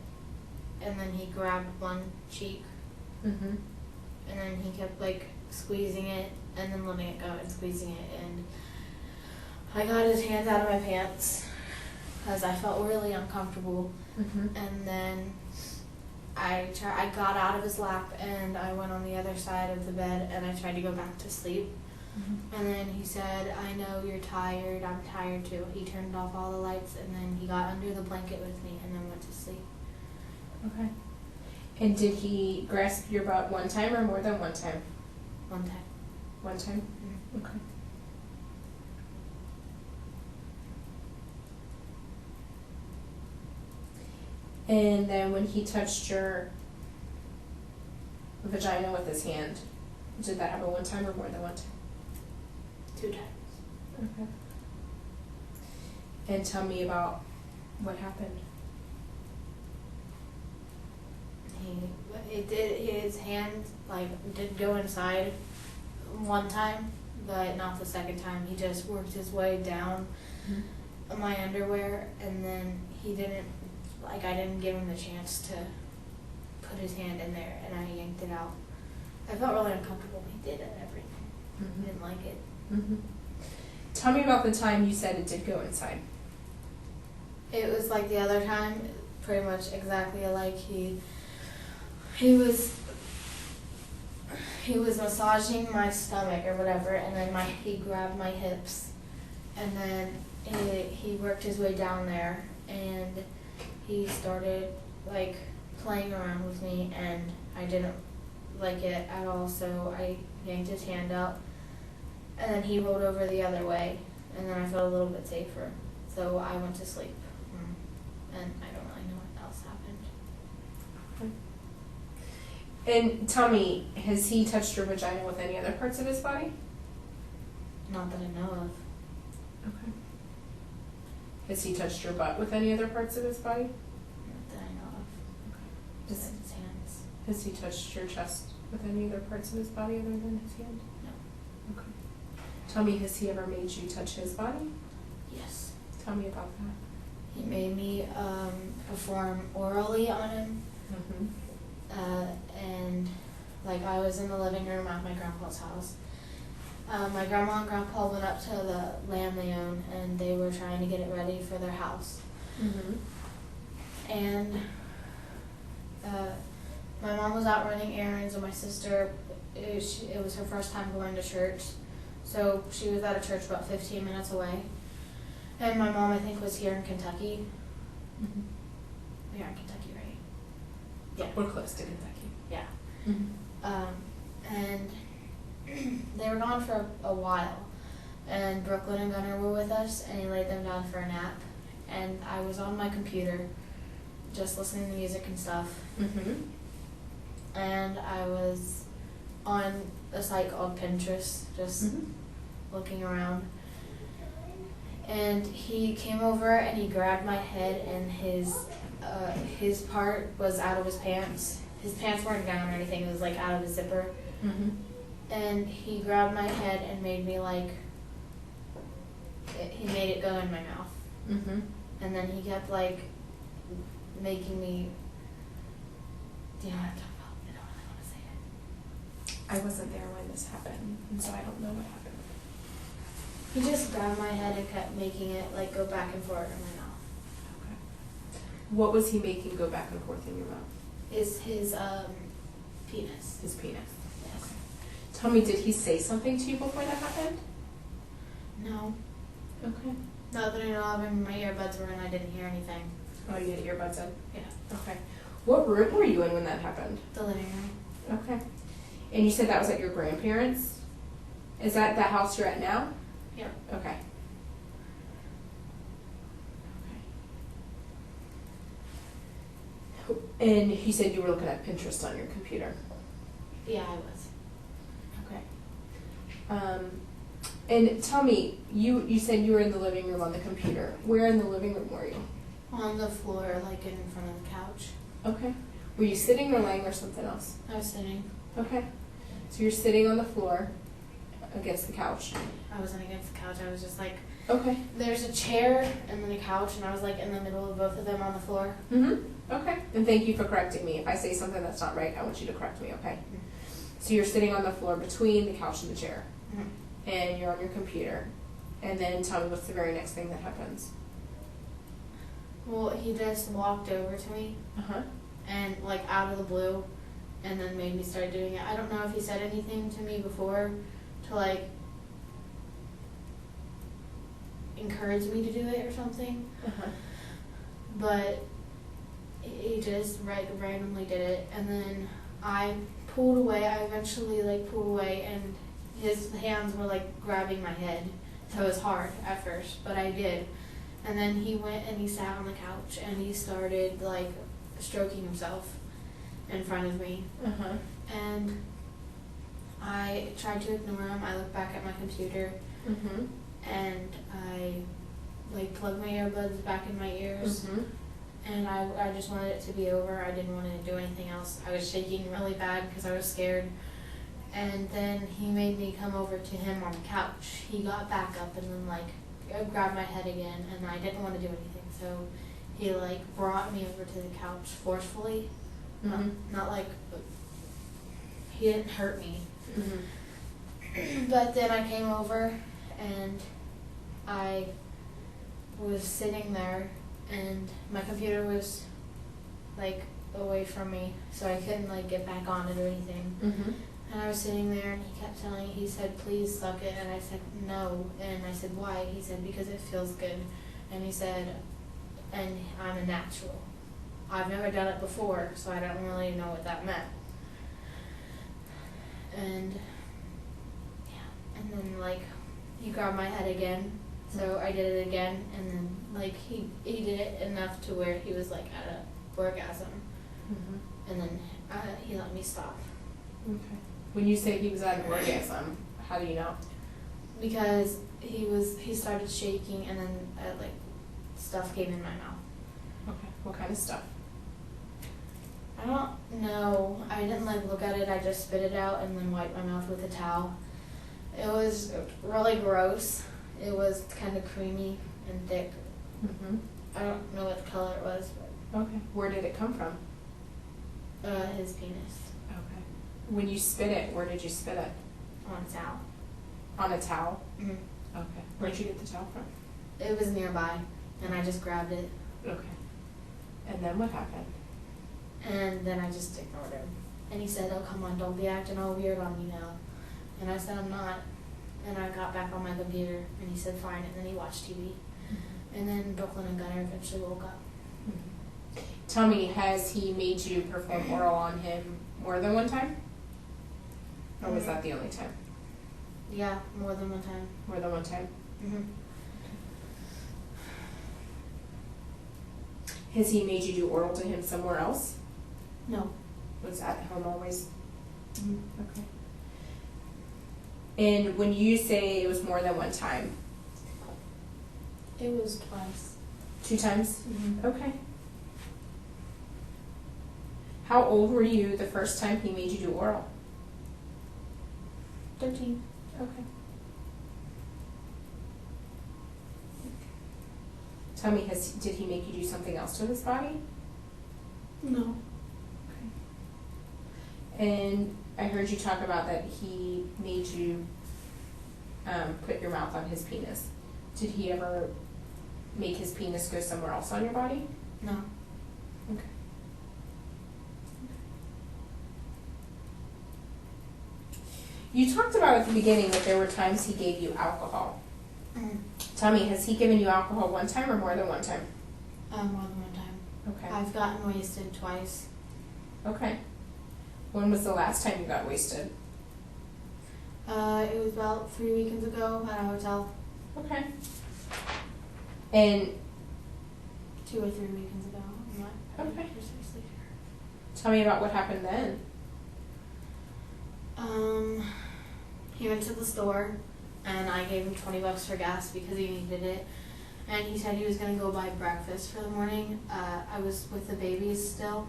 and then he grabbed one cheek, Mm-hmm. and then he kept squeezing it and then letting it go and squeezing it, and I got his hands out of my pants because I felt really uncomfortable. Mm-hmm. And then I got out of his lap and I went on the other side of the bed and I tried to go back to sleep. Mm-hmm. And then he said, "I know you're tired, I'm tired too." He turned off all the lights and then he got under the blanket with me and then went to sleep. Okay. And did he grasp your butt one time or more than one time? One time. One time? Mm-hmm. Okay. And then when he touched your vagina with his hand, did that happen one time or more than one time? 2 times. Okay. And tell me about what happened. His hand did go inside one time, but not the second time. He just worked his way down my underwear, and then he didn't, I didn't give him the chance to put his hand in there, and I yanked it out. I felt really uncomfortable. He did everything. I didn't like it. Tell me about the time you said it did go inside. It was like the other time, pretty much exactly like he was massaging my stomach or whatever, and then he grabbed my hips, and then he worked his way down there, and he started playing around with me, and I didn't like it at all, so I yanked his hand out, and then he rolled over the other way, and then I felt a little bit safer, so I went to sleep, and I don't really know what else happened. And tell me, has he touched your vagina with any other parts of his body? Not that I know of. Okay. Has he touched your butt with any other parts of his body? Not that I know of. Okay. Just his hands. Has he touched your chest with any other parts of his body other than his hand? No. Okay. Tell me, has he ever made you touch his body? Yes. Tell me about that. He made me perform orally on him. And I was in the living room at my grandpa's house. My grandma and grandpa went up to the land they own, and they were trying to get it ready for their house. And my mom was out running errands, and my sister, it was her first time going to church, so she was at a church about 15 minutes away. And my mom, I think, was here in Kentucky. We're in Kentucky, right? Yeah, we're close to Kentucky. Yeah. And they were gone for a while, and Brooklyn and Gunnar were with us, and he laid them down for a nap, and I was on my computer just listening to music and stuff, and I was on a site called Pinterest, just looking around, and he came over and he grabbed my head, and his part was out of his pants. His pants weren't down or anything, it was out of his zipper. And he grabbed my head and made me he made it go in my mouth. And then he kept making me, do you know what I'm talking about? I don't really want to say it. I wasn't there when this happened, and so I don't know what happened. He just grabbed my head and kept making it go back and forth in my mouth. Okay. What was he making go back and forth in your mouth? Is his penis. His penis. Yes. Okay. Tell me, did he say something to you before that happened? No. Okay. Not that I know of, and my earbuds were in, I didn't hear anything. Oh, you had earbuds in? Yeah. Okay. What room were you in when that happened? The living room. Okay. And you said that was at your grandparents'? Is that the house you're at now? Yeah. Okay. And you said you were looking at Pinterest on your computer. Yeah, I was. Okay. And tell me, you said you were in the living room on the computer. Where in the living room were you? On the floor, in front of the couch. Okay. Were you sitting or laying or something else? I was sitting. Okay. So you're sitting on the floor against the couch. I wasn't against the couch, I was just Okay. there's a chair and then a couch, and I was in the middle of both of them on the floor. Okay. And thank you for correcting me. If I say something that's not right, I want you to correct me, okay? So you're sitting on the floor between the couch and the chair. And you're on your computer. And then tell me what's the very next thing that happens. Well, he just walked over to me, and out of the blue, and then made me start doing it. I don't know if he said anything to me before to encourage me to do it or something, but he just randomly did it, and then I pulled away. I eventually pulled away, and his hands were grabbing my head, so it was hard at first, but I did. And then he went and he sat on the couch and he started stroking himself in front of me. And I tried to ignore him. I looked back at my computer and I like plug my earbuds back in my ears. Mm-hmm. And I just wanted it to be over. I didn't want to do anything else. I was shaking really bad because I was scared. And then he made me come over to him on the couch. He got back up and then like grabbed my head again, and I didn't want to do anything. So he like brought me over to the couch forcefully. Mm-hmm. Not like he didn't hurt me. Mm-hmm. But then I came over and I was sitting there, and my computer was like away from me, so I couldn't like get back on it or anything. Mm-hmm. And I was sitting there, and he kept telling me, he said, please suck it. And I said, no. And I said, why? He said, because it feels good. And he said, and I'm a natural. I've never done it before, so I don't really know what that meant. And, yeah. And then, like, he grabbed my head again. So I did it again. And then, like, he did it enough to where he was, like, at an orgasm. Mm-hmm. And then he let me stop. Okay. When you say he was at an orgasm, how do you know? Because he started shaking, and then like stuff came in my mouth. Okay. What kind of stuff? I don't know. I didn't like look at it. I just spit it out and then wiped my mouth with a towel. It was really gross. It was kind of creamy and thick. Mm-hmm. I don't know what color it was, but Okay. Where did it come from? his penis Okay. When you spit it, where did you spit it? on a towel. On a towel? Mm-hmm. Okay. Where'd you get the towel from? It was nearby, and I just grabbed it, Okay. And then what happened? and then I just ignored him. And he said, "Oh, come on, don't be acting all weird on me now." And I said, "I'm not." And I got back on my computer, and he said, "Fine." And then he watched TV. Mm-hmm. And then Brooklyn and Gunnar eventually woke up. Mm-hmm. Tell me, has he made you perform oral on him more than one time? Or was that the only time? Yeah, more than one time. More than one time? Mm-hmm. Has he made you do oral to him somewhere else? No. Was at home always? Mm-hmm. Okay. And when you say it was more than one time? It was twice. 2 times? Mm-hmm. Okay. How old were you the first time he made you do oral? 13. Okay. Tell me, did he make you do something else to his body? No. And I heard you talk about that he made you put your mouth on his penis. Did he ever make his penis go somewhere else on your body? No. Okay. You talked about at the beginning that there were times he gave you alcohol. Mm-hmm. Tell me, has he given you alcohol one time or more than one time? More than one time. Okay. I've gotten wasted twice. Okay. When was the last time you got wasted? It was about 3 weekends ago at a hotel. Okay. And 2 or 3 weekends ago. I'm not Okay. precisely sure. tell me about what happened then. He went to the store, and I gave him $20 for gas because he needed it. And he said he was going to go buy breakfast for the morning. I was with the babies still.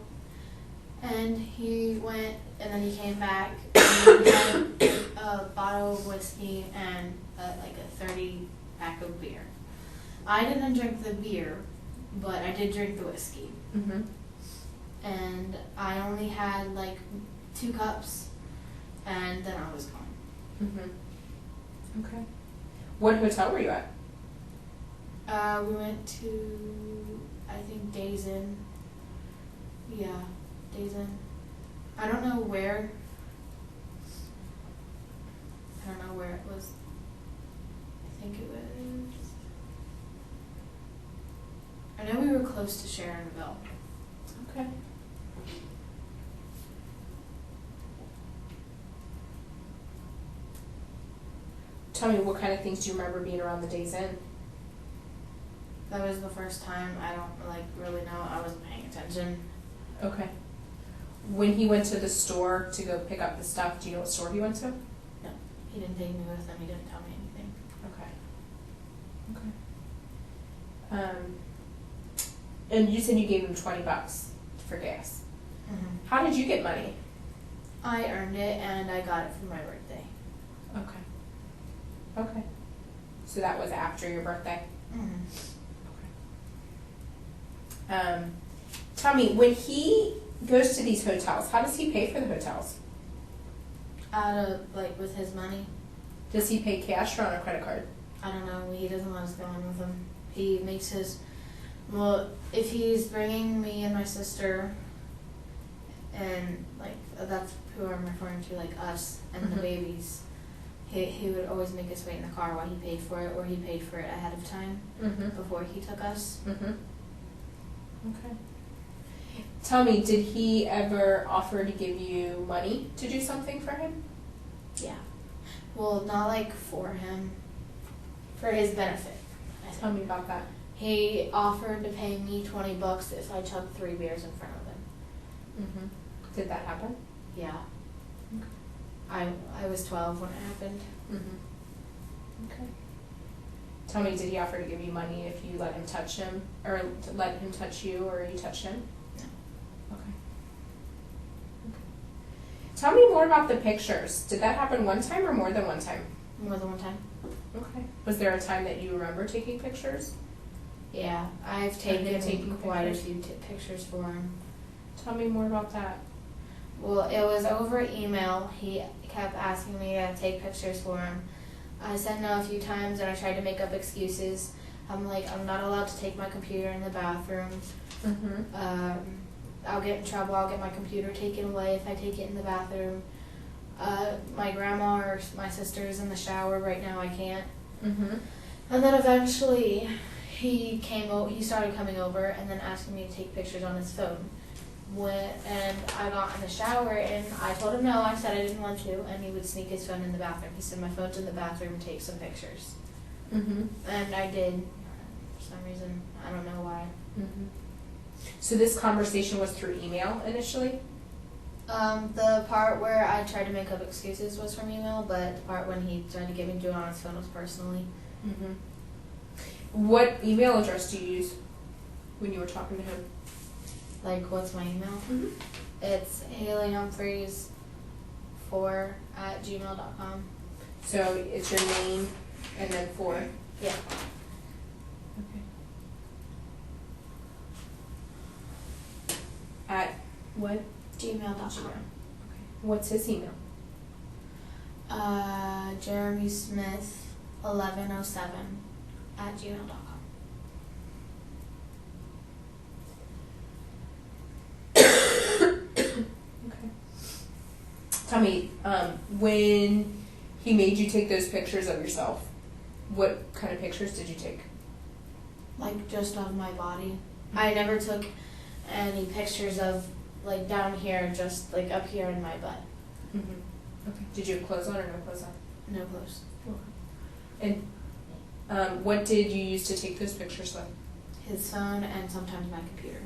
And he went, and then he came back, and he had a bottle of whiskey and like a 30-pack of beer. I didn't drink the beer, but I did drink the whiskey. Mm-hmm. And I only had like 2 cups, and then I was gone. Mm-hmm. Okay. What hotel were you at? We went to, I think, Days Inn. Yeah, Days Inn. I don't know where. I don't know where it was. I think it was. I know we were close to Sharonville. Okay. Tell me, what kind of things do you remember being around the Days Inn? That was the first time. I don't like really know. I wasn't paying attention. Okay. When he went to the store to go pick up the stuff, do you know what store he went to? No, he didn't take me with him. He didn't tell me anything. Okay. Okay. And you said you gave him $20 for gas. Mm-hmm. How did you get money? I earned it and I got it for my birthday. Okay. Okay. So that was after your birthday? Mm-hmm. Okay. Tell me, when he goes to these hotels, how does he pay for the hotels? Out of, like, with his money. Does he pay cash or on a credit card? I don't know. He doesn't let us go in with him. He makes his, well, if he's bringing me and my sister, and, like, that's who I'm referring to, like, us and the babies, he would always make us wait in the car while he paid for it, or he paid for it ahead of time before he took us. Okay. Tell me, did he ever offer to give you money to do something for him? Yeah. Well, not like for him, for his benefit. Tell me about that. He offered to pay me $20 if I took 3 beers in front of him. Did that happen? Yeah. Okay. I was 12 when it happened. Okay. Tell me, did he offer to give you money if you let him touch him, or to let him touch you, or you touch him? No. Okay. Tell me more about the pictures. Did that happen one time or more than one time? More than one time. Okay. Was there a time that you remember taking pictures? Yeah, I've taken quite a few pictures for him. Tell me more about that. Well, it was over email. He kept asking me to take pictures for him. I said no a few times, and I tried to make up excuses. I'm like, I'm not allowed to take my computer in the bathroom. I'll get in trouble. I'll get my computer taken away if I take it in the bathroom. My grandma or my sister's in the shower right now. I can't. And then eventually, he started coming over and then asking me to take pictures on his phone. And I got in the shower and I told him no. I said I didn't want to, and he would sneak his phone in the bathroom. He said, my phone's in the bathroom, take some pictures. And I did, for some reason. I don't know why. So this conversation was through email initially? The part where I tried to make up excuses was from email, but the part when he tried to get me to do it on his phone was personally. What email address do you use when you were talking to him? Like, what's my email? It's HaleyHumphreys4@gmail.com. So it's your name and then 4? Yeah. Okay. At what? Gmail.com. Okay. What's his email? Jeremy Smith 1107@gmail.com. Okay. Tell me, when he made you take those pictures of yourself, what kind of pictures did you take? Like, just of my body. I never took any pictures of, like, down here, just, like, up here in my butt. Okay. Did you have clothes on or no clothes on? No clothes. And what did you use to take those pictures with? His phone and sometimes my computer.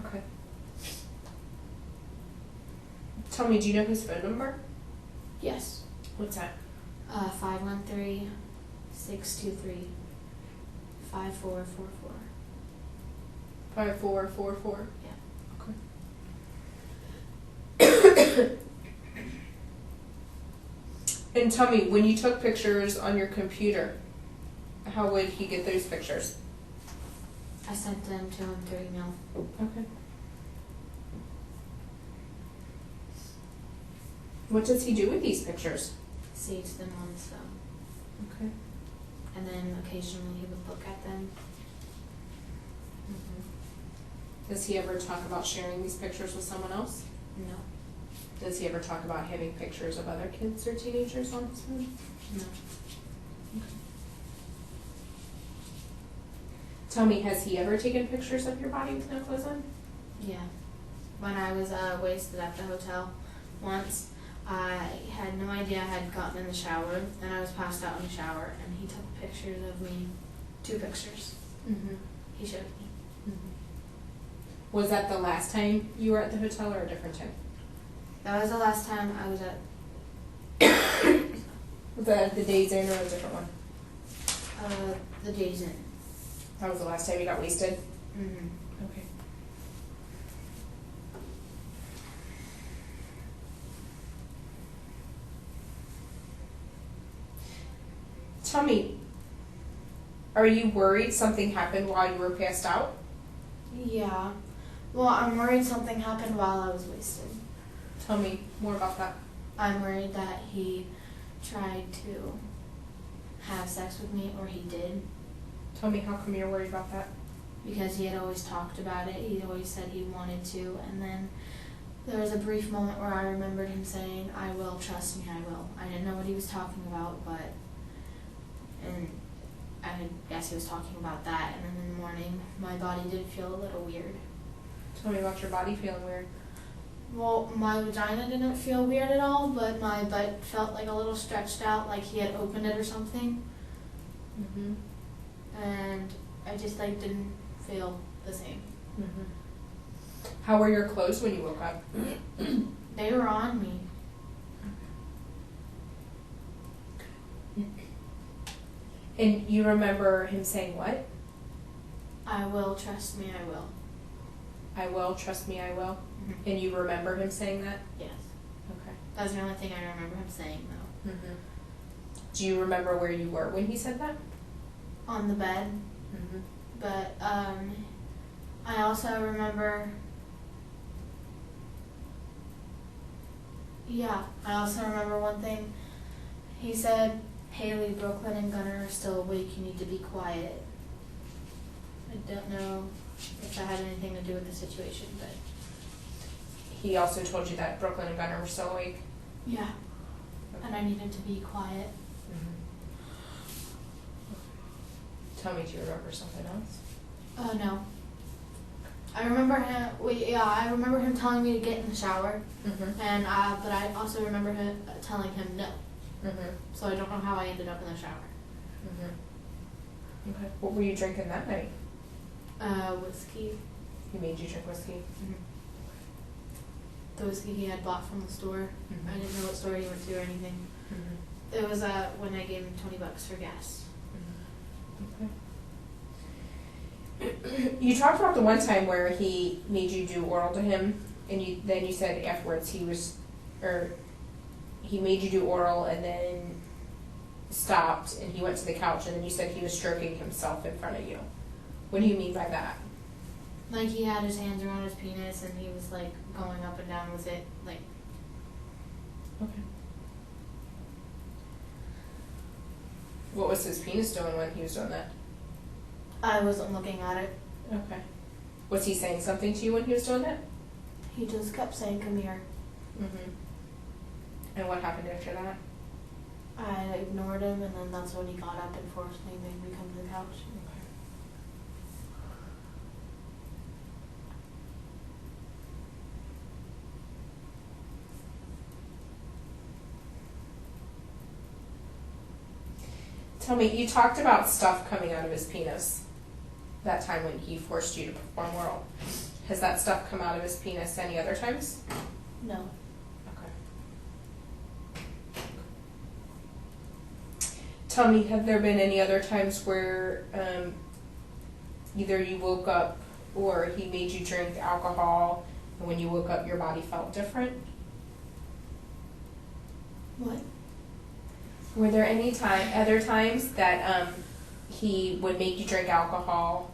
Okay. Tell me, do you know his phone number? Yes. What's that? 513-623-5444. 5444? Yeah. Okay. And tell me, when you took pictures on your computer, how would he get those pictures? I sent them to him through email. Okay. What does he do with these pictures? Saves them on his phone. Okay. And then occasionally he would look at them. Does he ever talk about sharing these pictures with someone else? No. Does he ever talk about having pictures of other kids or teenagers on his phone? No. Okay. Tell me, has he ever taken pictures of your body with no clothes on? Yeah. When I was wasted at the hotel once, I had no idea I had gotten in the shower, and I was passed out in the shower, and he took pictures of me. 2 pictures. He showed me. Was that the last time you were at the hotel or a different time? That was the last time I was at. Was that at the Days Inn or a different one? The Days Inn. That was the last time you got wasted? Mm-hmm. Okay. Tell me, are you worried something happened while you were passed out? Yeah. Well, I'm worried something happened while I was wasted. Tell me more about that. I'm worried that he tried to have sex with me, or he did, Tell me, how come you're worried about that? because he had always talked about it. He always said he wanted to, and then there was a brief moment where I remembered him saying, "I will, trust me, I will." I didn't know what he was talking about, and I guess he was talking about that, and then in the morning, my body did feel a little weird. Tell me about your body feeling weird. Well, my vagina didn't feel weird at all, but my butt felt like a little stretched out, like he had opened it or something, Mm-hmm. and I just didn't feel the same. Mm-hmm. How were your clothes when you woke up? They were on me. And you remember him saying what? I will, trust me, I will. I will, trust me, I will. Mm-hmm. And you remember him saying that? Yes. Okay. That's the only thing I remember him saying, though. Mm-hmm. Do you remember where you were when he said that? On the bed. Mm-hmm. But I also remember, I also remember one thing. He said, "Haley, Brooklyn, and Gunnar are still awake. You need to be quiet." I don't know if that had anything to do with the situation, but He also told you that Brooklyn and Gunnar were still awake? yeah, and I needed to be quiet. Mm-hmm. Tell me, do you remember something else? Oh no. I remember him. I remember him telling me to get in the shower, Mm-hmm. and but I also remember him telling him no. Mm-hmm. So I don't know how I ended up in the shower. Mm-hmm. Okay. What were you drinking that night? Whiskey. He made you drink whiskey? Mm-hmm. The whiskey he had bought from the store. Mm-hmm. I didn't know what store he went to or anything. Mm-hmm. It was when I gave him $20 for gas. Okay. You talked about the one time where he made you do oral to him, and then you said afterwards he made you do oral and then stopped and he went to the couch, and then you said he was stroking himself in front of you. What do you mean by that? Like he had his hands around his penis and he was going up and down with it, Okay. What was his penis doing when he was doing that? I wasn't looking at it. Okay. Was he saying something to you when he was doing that? He just kept saying, "Come here." Mm-hmm. And what happened after that? I ignored him, and then that's when he got up and forced me, made me come to the couch. Okay. Tell me, you talked about stuff coming out of his penis that time when he forced you to perform oral. Has that stuff come out of his penis any other times? No. Okay. Tell me, have there been any other times where either you woke up or he made you drink alcohol, and when you woke up your body felt different? What? Were there any other times that he would make you drink alcohol,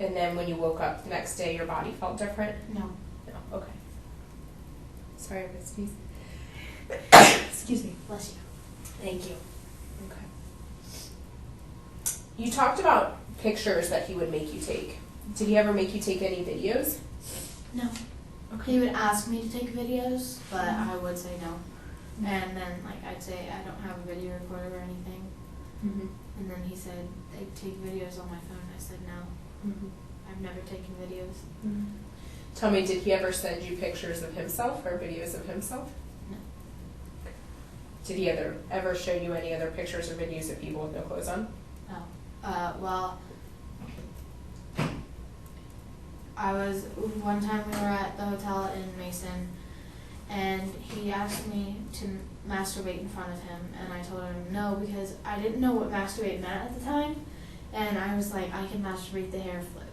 and then when you woke up the next day your body felt different? No. No. Okay. Sorry, I sneezed. Excuse me. Bless you. Thank you. Okay. You talked about pictures that he would make you take. Did he ever make you take any videos? No. Okay. He would ask me to take videos, but I would say no. Mhm. And then, I'd say I don't have a video recorder or anything. Mm-hmm. And then he said, "They take videos on my phone." I said, "No, Mm-hmm. I've never taken videos." Mm-hmm. Tell me, did he ever send you pictures of himself or videos of himself? No. Did he ever show you any other pictures or videos of people with no clothes on? No. Well, one time we were at the hotel in Mayerson, and he asked me to masturbate in front of him, and I told him no because I didn't know what masturbate meant at the time, And I was like, I can masturbate the hair flip.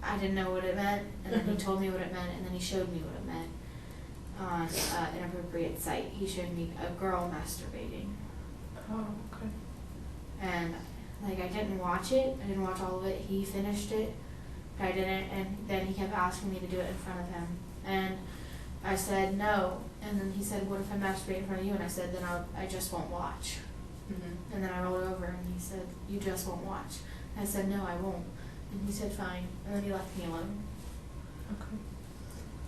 I didn't know what it meant, and then he told me what it meant, and then he showed me what it meant on an inappropriate site. He showed me a girl masturbating. Oh, okay. And like I didn't watch it. I didn't watch all of it. He finished it, but I didn't. And then he kept asking me to do it in front of him, and I said no. And then he said, "What if I masturbate in front of you?" And I said, "Then I just won't watch." Mm-hmm. And then I rolled over, and he said, "You just won't watch." And I said, "No, I won't." And he said, "Fine." And then he left me alone. Okay.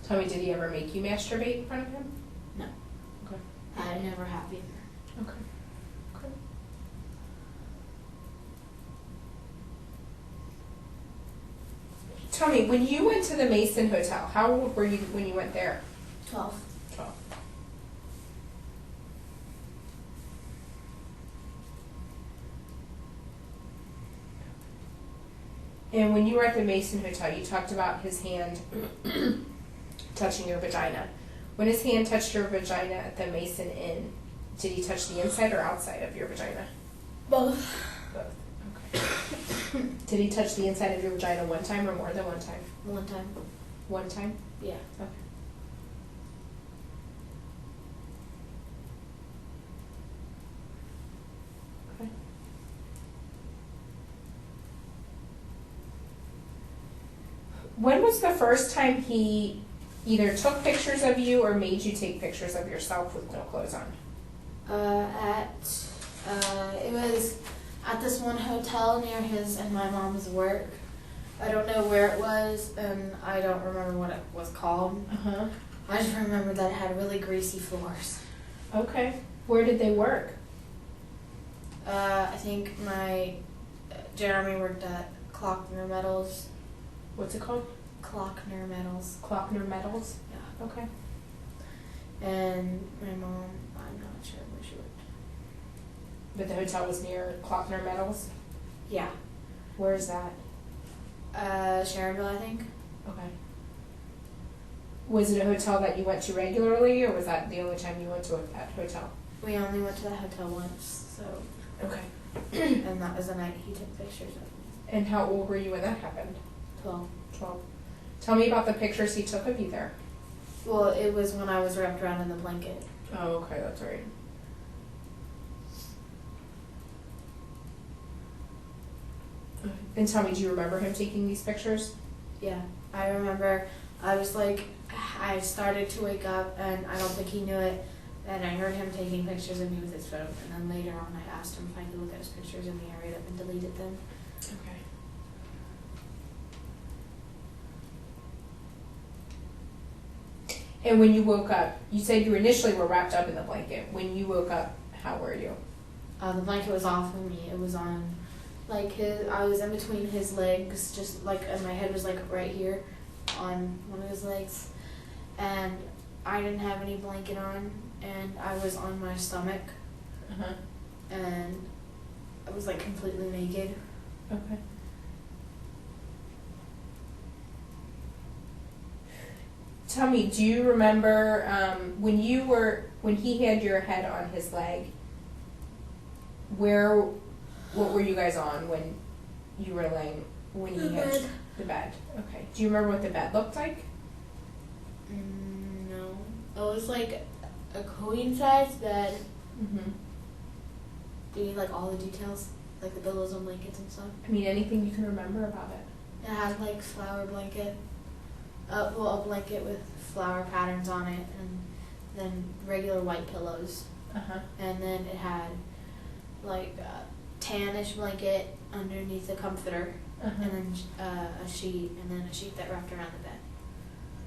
Tell me, did he ever make you masturbate in front of him? No. Okay. I never have either. Okay. Okay. Tell me, when you went to the Mayerson Hotel, how old were you when you went there? 12. 12. And when you were at the Mayerson Hotel, you talked about his hand touching your vagina. When his hand touched your vagina at the Mayerson Inn, did he touch the inside or outside of your vagina? Both. Both. Okay. Did he touch the inside of your vagina one time or more than one time? One time. One time? Yeah. Okay. Okay. When was the first time he either took pictures of you or made you take pictures of yourself with no clothes on? It was at this one hotel near his and my mom's work. I don't know where it was, and I don't remember what it was called. Uh-huh. I just remember that it had really greasy floors. Okay. Where did they work? I think my Jeremy worked at Klockner Metals. What's it called? Klockner Metals. Klockner Metals? Yeah. Okay. And my mom, I'm not sure where she worked. But the hotel was near Klockner Metals? Yeah. Where is that? Sharonville, I think. Okay. Was it a hotel that you went to regularly, or was that the only time you went to that hotel? We only went to that hotel once, so. Okay. And that was the night he took pictures of me. And how old were you when that happened? 12. 12. Tell me about the pictures he took of you there. Well, it was when I was wrapped around in the blanket. Oh, okay, that's right. And tell me, do you remember him taking these pictures? Yeah, I remember I was like, I started to wake up and I don't think he knew it. And I heard him taking pictures of me with his phone. And then later on I asked him if I could look at his pictures of me. I read up and deleted them. Okay. And when you woke up, you said you initially were wrapped up in the blanket. When you woke up, how were you? The blanket was off of me. It was on, like, I was in between his legs, just like, and my head was like right here on one of his legs. And I didn't have any blanket on, and I was on my stomach, Uh-huh. and I was like completely naked. Okay. Tell me, do you remember when he had your head on his leg? What were you guys on when you were laying when he had bed. the bed? Okay. Do you remember what the bed looked like? No, it was like a queen size bed. Mm-hmm. Do you need like all the details, like the pillows and blankets and stuff? I mean, anything you can remember about it. It had like flower blanket, a blanket with flower patterns on it, and then regular white pillows. Uh-huh. And then it had like a tannish blanket underneath the comforter, Uh-huh. and then a sheet, and then a sheet that wrapped around the bed.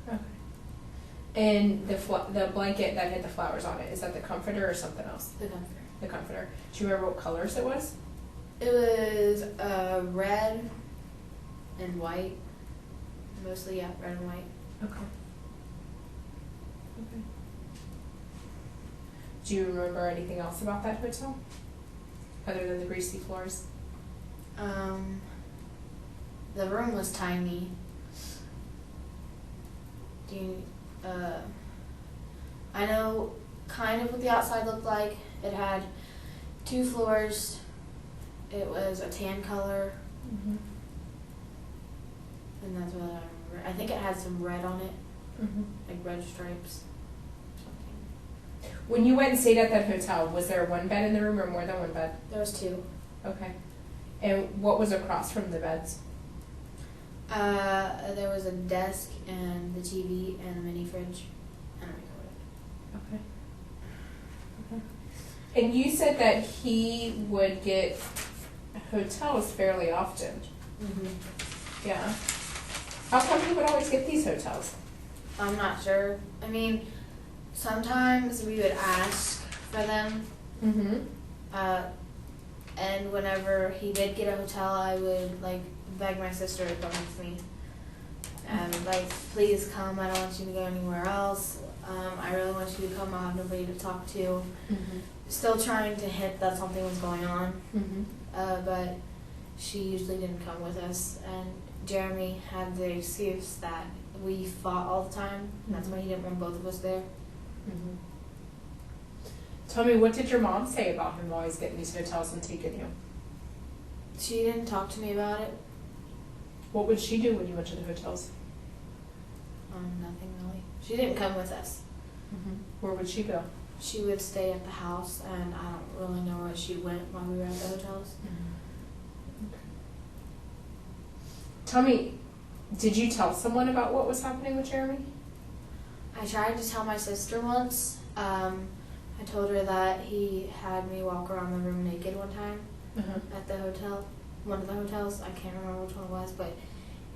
Okay. And the blanket that had the flowers on it, is that the comforter or something else? The comforter. The comforter. Do you remember what colors it was? It was red and white. Mostly, yeah, red and white. Okay. Okay. Do you remember anything else about that hotel? Other than the greasy floors? The room was tiny. I know kind of what the outside looked like. It had 2 floors. It was a tan color Mhm. And that's what I remember. I think it had some red on it, Mhm. like red stripes. Something. When you went and stayed at that hotel, was there one bed in the room or more than one bed? There was 2. Okay. And what was across from the beds? There was a desk and the TV and a mini fridge and a microwave. Okay. Okay. And you said that he would get hotels fairly often. Mm-hmm. Yeah. How come he would always get these hotels? I'm not sure. I mean, sometimes we would ask for them, Mm-hmm. and whenever he did get a hotel, I would like beg my sister to come with me. And like, please come. I don't want you to go anywhere else. I really want you to come. I'll have nobody to talk to. Mm-hmm. Still trying to hint that something was going on, Mm-hmm. but she usually didn't come with us. And Jeremy had the excuse that we fought all the time, and that's why he didn't want both of us there. Mm-hmm. Tell me, what did your mom say about him always getting these hotels and taking you? She didn't talk to me about it. What would she do when you went to the hotels? Nothing really. She didn't come with us. Mm-hmm. Where would she go? She would stay at the house, and I don't really know where she went while we were at the hotels. Mm-hmm. Okay. Tell me, did you tell someone about what was happening with Jeremy? I tried to tell my sister once. I told her that he had me walk around the room naked one time at the hotel, one of the hotels. I can't remember which one it was, but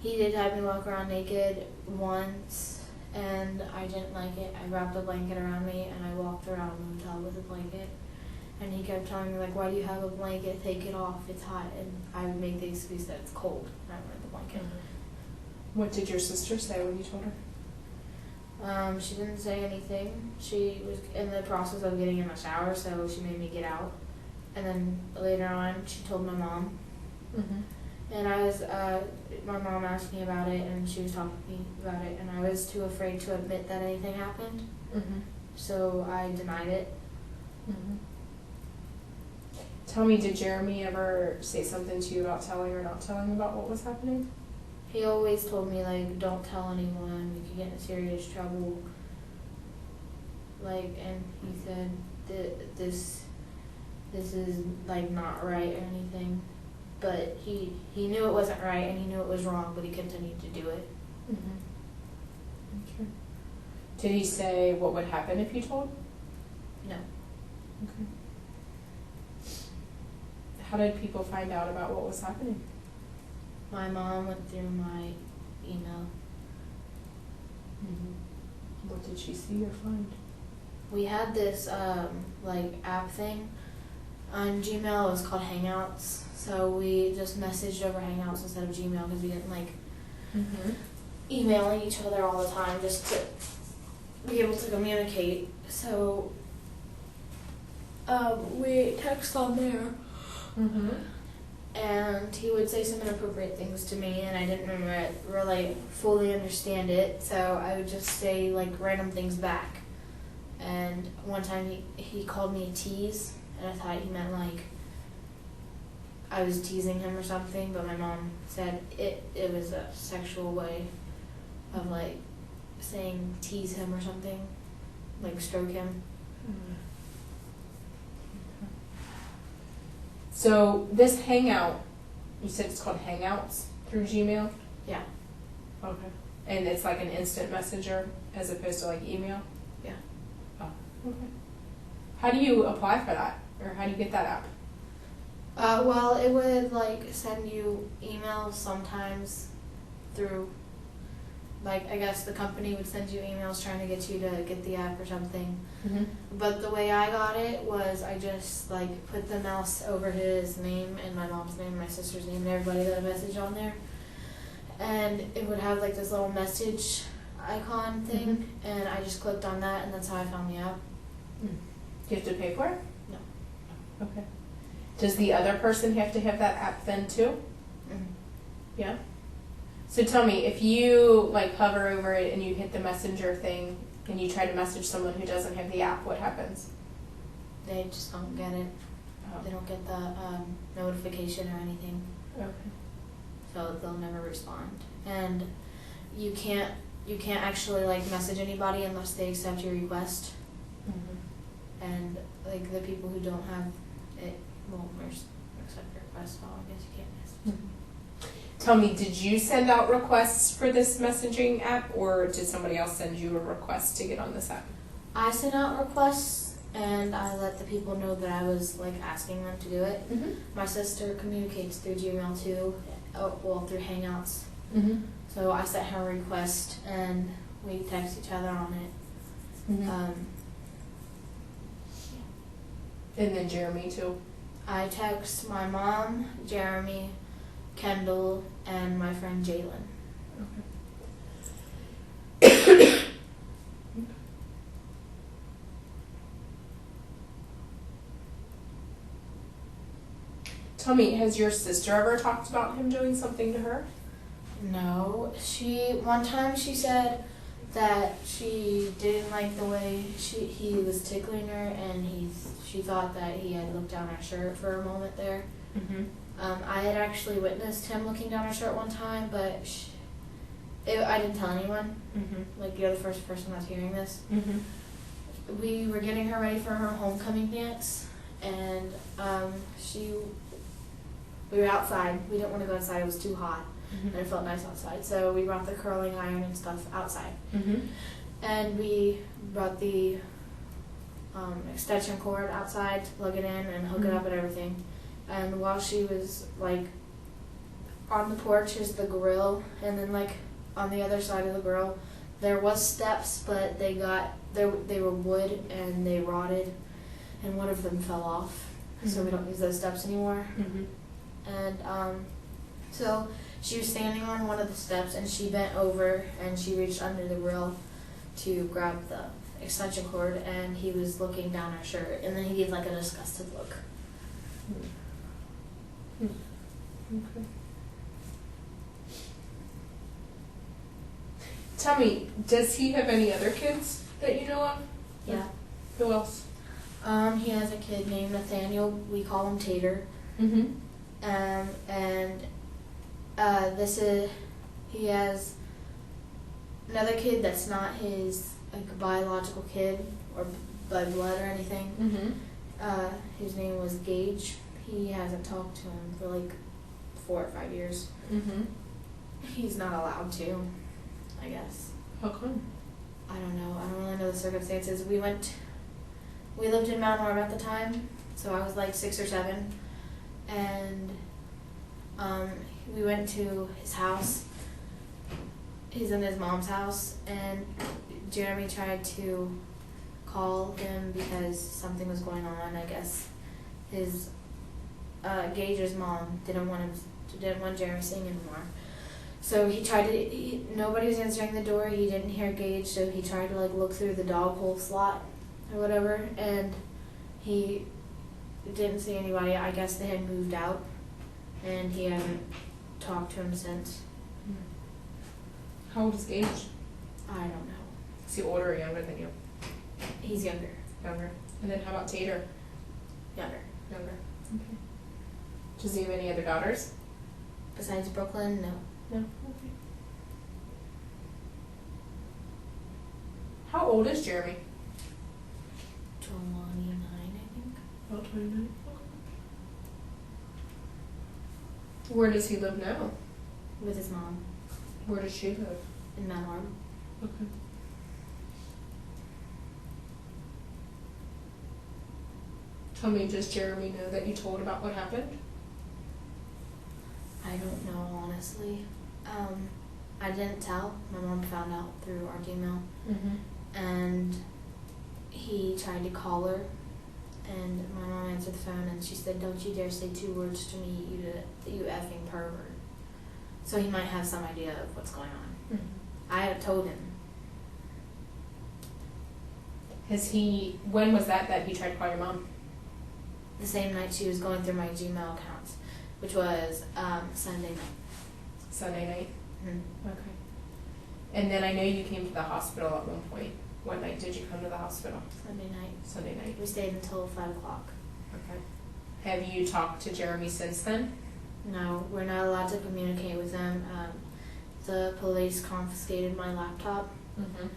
he did have me walk around naked once, and I didn't like it. I wrapped a blanket around me, and I walked around the hotel with a blanket. And he kept telling me, like, why do you have a blanket? Take it off. It's hot. And I would make the excuse that it's cold, and I wanted the blanket. What did your sister say when you told her? She didn't say anything. She was in the process of getting in the shower, so she made me get out. And then later on, she told my mom. Mm-hmm. And I was, my mom asked me about it, and she was talking to me about it, and I was too afraid to admit that anything happened. Mm-hmm. So I denied it. Mm-hmm. Tell me, did Jeremy ever say something to you about telling or not telling about what was happening? He always told me, like, don't tell anyone, you could get in serious trouble. Like, and he said that this is, like, not right or anything. But he knew it wasn't right, and he knew it was wrong, but he continued to do it. Mm-hmm. Okay. Did he say what would happen if you told? No. Okay. How did people find out about what was happening? My mom went through my email. Mm-hmm. What did she see or find? We had this like app thing on Gmail. It was called Hangouts. So we just messaged over Hangouts instead of Gmail because we didn't like emailing each other all the time just to be able to communicate. So we text on there. Mm-hmm. And he would say some inappropriate things to me, and I didn't really fully understand it, so I would just say, like, random things back. And one time he called me a tease, and I thought he meant, like, I was teasing him or something, but my mom said it was a sexual way of, like, saying tease him or something, like stroke him. Mm-hmm. So this Hangout, you said it's called Hangouts through Gmail? Yeah. Okay. And it's like an instant messenger as opposed to like email? Yeah. Oh, okay. How do you apply for that? Or how do you get that app? Well, it would, like, send you emails sometimes through, like, I guess the company would send you emails trying to get you to get the app or something. Mm-hmm. But the way I got it was I just, like, put the mouse over his name and my mom's name, my sister's name, and everybody got a message on there. And it would have, like, this little message icon thing, and I just clicked on that, and that's how I found the app. Do you have to pay for it? No. Okay. Does the other person have to have that app then too? Mm-hmm. Yeah. So tell me, if you like hover over it and you hit the messenger thing and you try to message someone who doesn't have the app, what happens? They just don't get it. Oh. They don't get the notification or anything. Okay. so they'll never respond. And you can't actually like message anybody unless they accept your request. Mm-hmm. And like the people who don't have it won't accept your request. So I guess you can't message. Mm-hmm. Tell me, did you send out requests for this messaging app, or did somebody else send you a request to get on this app? I sent out requests and I let the people know that I was like asking them to do it. Mm-hmm. My sister communicates through Gmail too, through Hangouts. Mm-hmm. So I sent her a request and we text each other on it. Mm-hmm. And then Jeremy too. I text my mom, Jeremy, Kendall, and my friend Jalen. Okay. Tell me, has your sister ever talked about him doing something to her? No, one time she said that she didn't like the way he was tickling her, and she thought that he had looked down her shirt for a moment there. Mm-hmm. I had actually witnessed him looking down her shirt one time, but I didn't tell anyone. Mm-hmm. Like, you're the first person that's hearing this. Mm-hmm. We were getting her ready for her homecoming dance, and we were outside. We didn't want to go outside. It was too hot, and it felt nice outside. So we brought the curling iron and stuff outside. Mm-hmm. And we brought the extension cord outside to plug it in and hook it up and everything. And while she was like on the porch is the grill, and then like on the other side of the grill there was steps, but they were wood and they rotted, and one of them fell off. Mm-hmm. So we don't use those steps anymore. Mm-hmm. And so she was standing on one of the steps and she bent over and she reached under the grill to grab the extension cord, and he was looking down her shirt, and then he gave like a disgusted look. Okay. Tell me, does he have any other kids that you know of? Yeah. Who else? He has a kid named Nathaniel. We call him Tater. Mm-hmm. And he has another kid that's not his like biological kid or by blood or anything. Mm-hmm. His name was Gage. He hasn't talked to him for like 4 or 5 years. Mm-hmm. He's not allowed to, I guess. How come? I don't know. I don't really know the circumstances. We lived in Mount Orm at the time, so I was like 6 or 7, and we went to his house. He's in his mom's house, and Jeremy tried to call him because something was going on. I guess his Gage's mom didn't want Jeremy seeing anymore. So he tried to. Nobody was answering the door. He didn't hear Gage, so he tried to like look through the dog hole slot or whatever, and he didn't see anybody. I guess they had moved out, and he hasn't talked to him since. How old is Gage? I don't know. Is he older or younger than you? He's younger. Younger. And then how about Tater? Younger. Younger. Okay. Does he have any other daughters? Besides Brooklyn, no. No. Okay. How old is Jeremy? 29, I think. About 29. Okay. Where does he live now? With his mom. Where does she live? In Mount Orm. Okay. Tell me, does Jeremy know that you told about what happened? I don't know, honestly. I didn't tell. My mom found out through our Gmail. Mm-hmm. And he tried to call her, and my mom answered the phone, and she said, "Don't you dare say 2 words to me, you effing pervert." So he might have some idea of what's going on. Mm-hmm. I had told him. When was that he tried to call your mom? The same night she was going through my Gmail accounts, which was Sunday night. Sunday night? Mm-hmm. Okay. And then I know you came to the hospital at one point. What night did you come to the hospital? Sunday night. Sunday night. We stayed until 5 o'clock. Okay. Have you talked to Jeremy since then? No, we're not allowed to communicate with them. The police confiscated my laptop. Mm-hmm.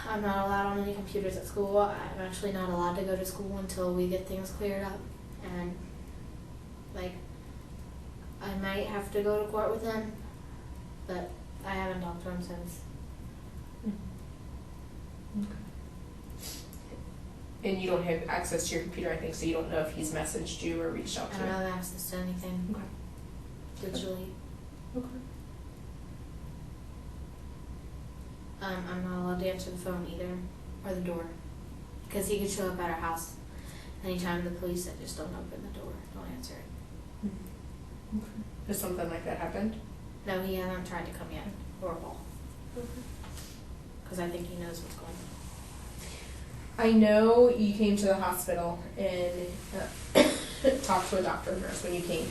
I'm not allowed on any computers at school. I'm actually not allowed to go to school until we get things cleared up. And, like, I might have to go to court with him, but I haven't talked to him since. Okay. And you don't have access to your computer, I think, so you don't know if he's messaged you or reached out I to don't you. have access to anything Okay. digitally. Okay. I'm not allowed to answer the phone either, or the door, because he could show up at our house anytime. The police said just don't open the door, don't answer it. Mm-hmm. Okay. Has something like that happened? No, he hasn't tried to come yet, or will, Okay. because I think he knows what's going on. I know you came to the hospital and talked to a doctor or nurse when you came.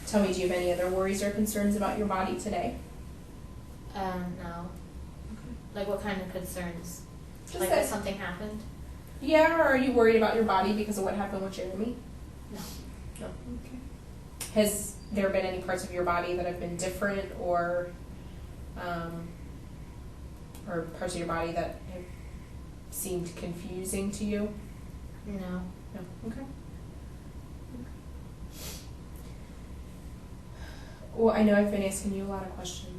Tell me, do you have any other worries or concerns about your body today? No. Like what kind of concerns? Just Like that- that something happened? Yeah, or are you worried about your body because of what happened with Jeremy? No. No. Okay. Has there been any parts of your body that have been different or parts of your body that have seemed confusing to you? No. No. Okay. Well, I know I've been asking you a lot of questions.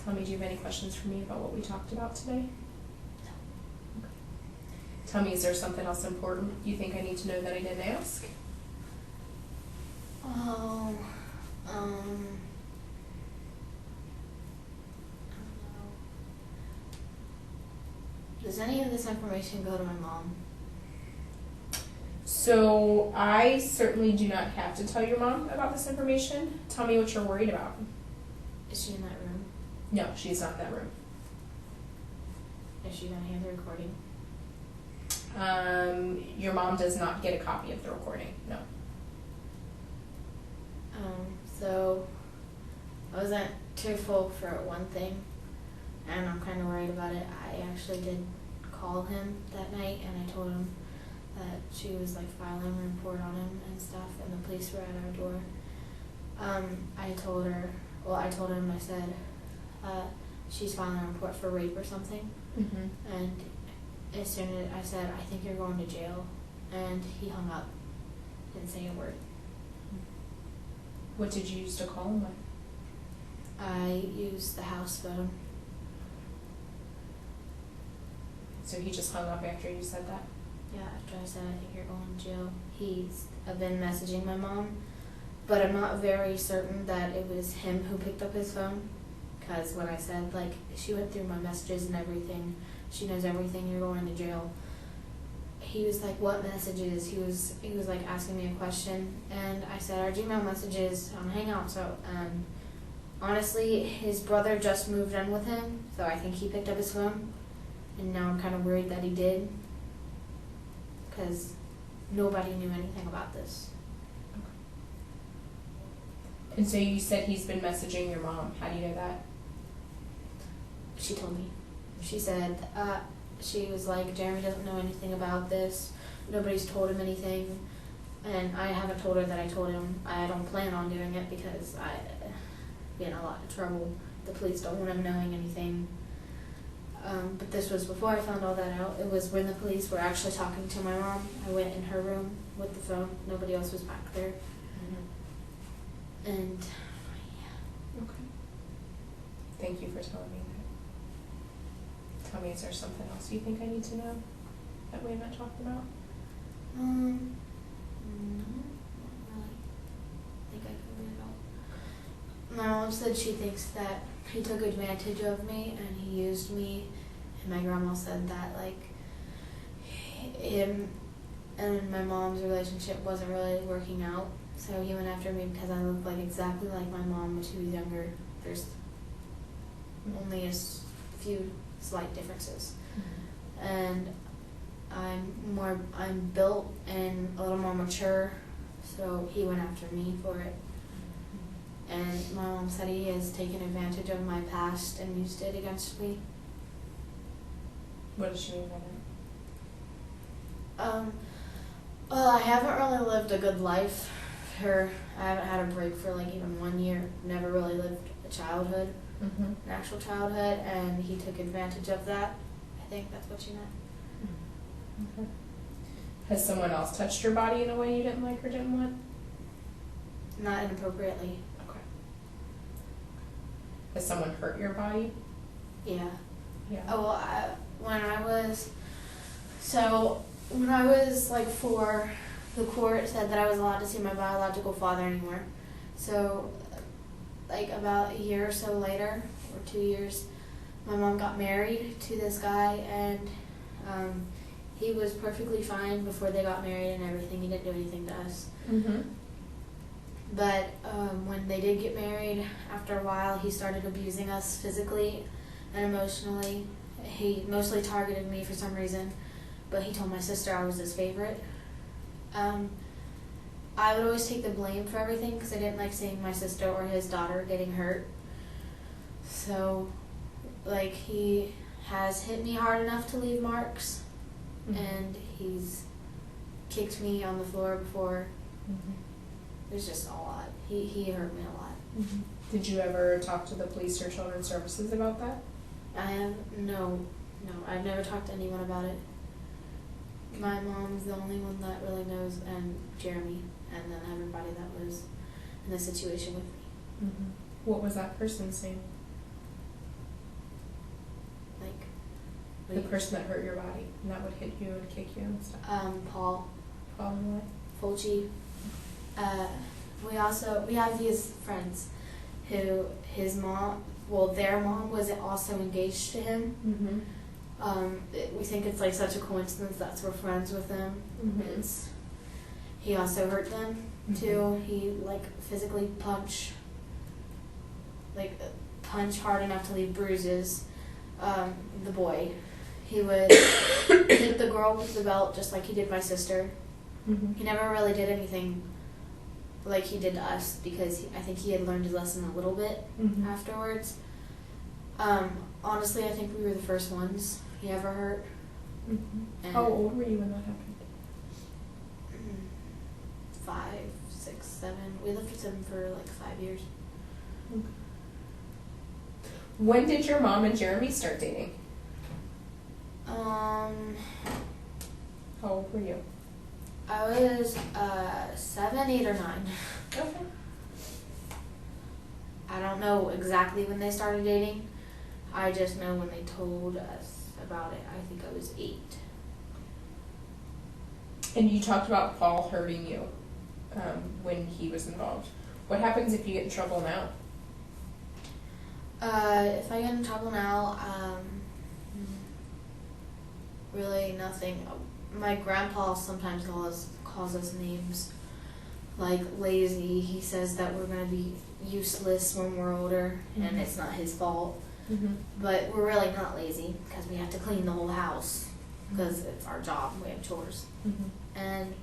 Tell me, do you have any questions for me about what we talked about today? No. Okay. Tell me, is there something else important you think I need to know that I didn't ask? Oh, I don't know. Does any of this information go to my mom? So I certainly do not have to tell your mom about this information. Tell me what you're worried about. Is she in that room? No, she's not in that room. Is she gonna hear the recording? Your mom does not get a copy of the recording. No. So I wasn't truthful for one thing, and I'm kind of worried about it. I actually did call him that night, and I told him that she was like filing a report on him and stuff, and the police were at our door. I told him, I said, she's filing a report for rape or something, Mm-hmm. and as soon as I said, I think you're going to jail, and he hung up, didn't say a word. What did you use to call him with? I used the house phone. So he just hung up after you said that? Yeah, after I said I think you're going to jail. I've been messaging my mom, but I'm not very certain that it was him who picked up his phone. Because when I said, like, she went through my messages and everything, she knows everything, you're going to jail. He was like, what messages? He was like asking me a question, and I said, our Gmail messages on Hangout. So, honestly, his brother just moved in with him, so I think he picked up his phone, and now I'm kind of worried that he did, because nobody knew anything about this. And so you said he's been messaging your mom. How do you know that? She told me. She said, she was like, Jeremy doesn't know anything about this. Nobody's told him anything. And I haven't told her that I told him. I don't plan on doing it because I'd be in a lot of trouble. The police don't want him knowing anything. But this was before I found all that out. It was when the police were actually talking to my mom. I went in her room with the phone. Nobody else was back there. Mm-hmm. And, yeah. Okay. Thank you for telling me that. Tell me, is there something else you think I need to know that we haven't talked about? No, not really. I think I covered it all. My mom said she thinks that he took advantage of me and he used me, and my grandma said that, like, him and my mom's relationship wasn't really working out, so he went after me because I look like exactly like my mom when she was younger. There's only a few slight differences. Mm-hmm. And I'm built and a little more mature, so he went after me for it. And my mom said he has taken advantage of my past and used it against me. What does she mean by that? Well, I haven't really lived a good life I haven't had a break for like even 1 year. Never really lived a childhood, an actual childhood, and he took advantage of that. I think that's what she meant. Okay. Has someone else touched your body in a way you didn't like or didn't want? Not inappropriately. Okay. Has someone hurt your body? Yeah. Yeah. Oh, well, when I was like 4, the court said that I was allowed to see my biological father anymore. So, like about a year or so later, or 2 years, my mom got married to this guy, and he was perfectly fine before they got married and everything. He didn't do anything to us. But when they did get married, after a while, he started abusing us physically and emotionally. He mostly targeted me for some reason, but he told my sister I was his favorite. I would always take the blame for everything because I didn't like seeing my sister or his daughter getting hurt. So, like, he has hit me hard enough to leave marks, and he's kicked me on the floor before. There's just a lot. He hurt me a lot. Did you ever talk to the police or children's services about that? No, I've never talked to anyone about it. My mom's the only one that really knows, and Jeremy, and then everybody that was in the situation with me. What was that person's name? Like, The person that hurt your body and that would hit you and kick you and stuff? Paul what? Fulci. We have these friends who their mom was also engaged to him. We think it's like such a coincidence that's we're friends with him. He also hurt them too. He like physically punch hard enough to leave bruises. The boy, he would hit the girl with the belt just like he did my sister. He never really did anything like he did to us because I think he had learned his lesson a little bit afterwards. Honestly, I think we were the first ones he ever hurt. How old were you when that happened? 5, 6, 7. We lived with him for like 5 years. When did your mom and Jeremy start dating? How old were you? I was 7, 8, or 9. Okay. I don't know exactly when they started dating. I just know when they told us about it. I think I was 8. And you talked about Paul hurting you when he was involved. What happens if you get in trouble now? If I get in trouble now, really nothing. My grandpa sometimes calls us names, like lazy. He says that we're going to be useless when we're older, and it's not his fault. But we're really not lazy because we have to clean the whole house because it's our job. We have chores. And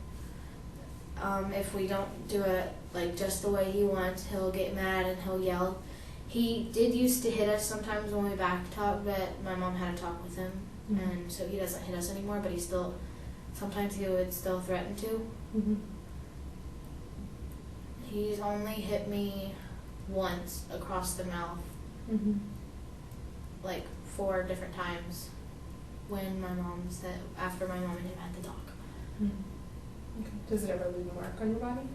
if we don't do it like just the way he wants, he'll get mad and he'll yell. He did used to hit us sometimes when we back talk, but my mom had a talk with him, and so he doesn't hit us anymore. But sometimes he would still threaten to. He's only hit me once across the mouth, like 4 different times. When after my mom and him had the talk. Okay. Does it ever leave a mark on your body?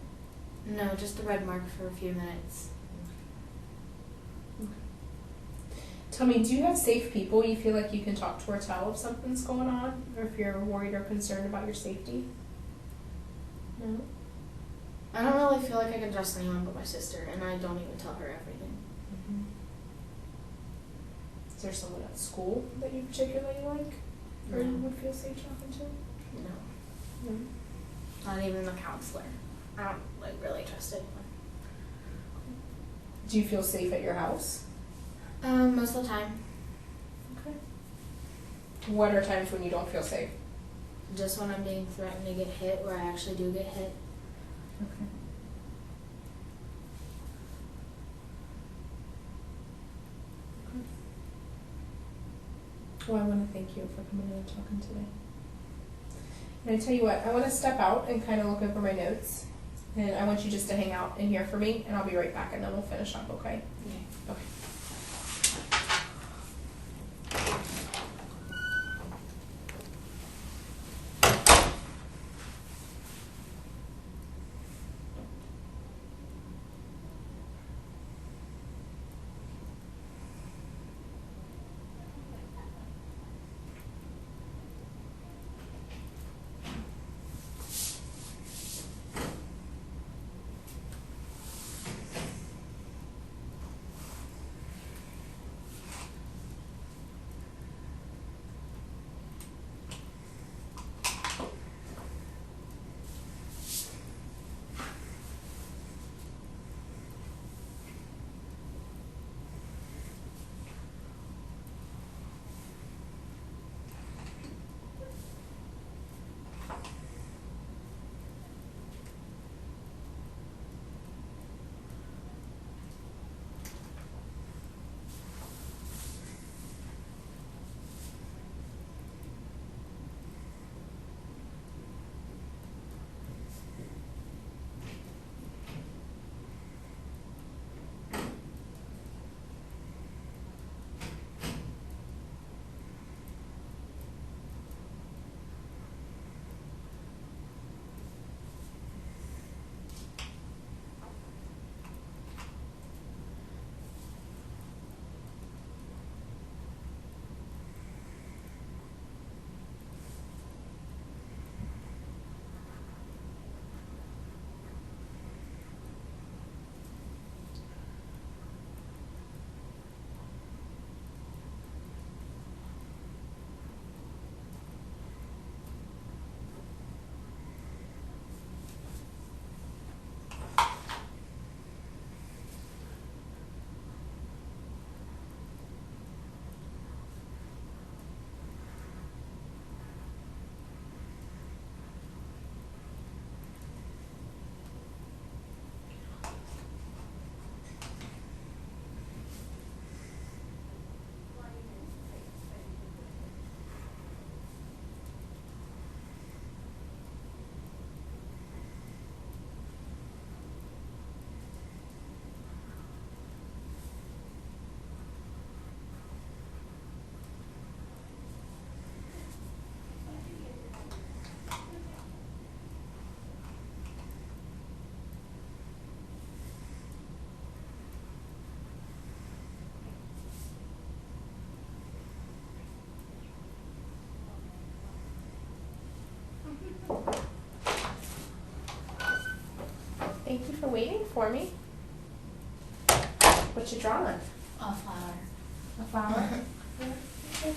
No, just a red mark for a few minutes. Okay. Tell me, do you have safe people you feel like you can talk to or tell if something's going on, or if you're worried or concerned about your safety? No? I don't really feel like I can trust anyone but my sister, and I don't even tell her everything. Is there someone at school that you particularly like, or you would feel safe talking to? No. Not even the counselor. I don't really trust anyone. Do you feel safe at your house? Most of the time. Okay. What are times when you don't feel safe? Just when I'm being threatened to get hit, where I actually do get hit. Okay. Well, I want to thank you for coming in and talking today. And I tell you what, I want to step out and kind of look over my notes And I want you just to hang out in here for me, and I'll be right back, and then we'll finish up, okay? Okay. Okay. Thank you for waiting for me. What you drawing? A flower. A flower? Yeah, okay.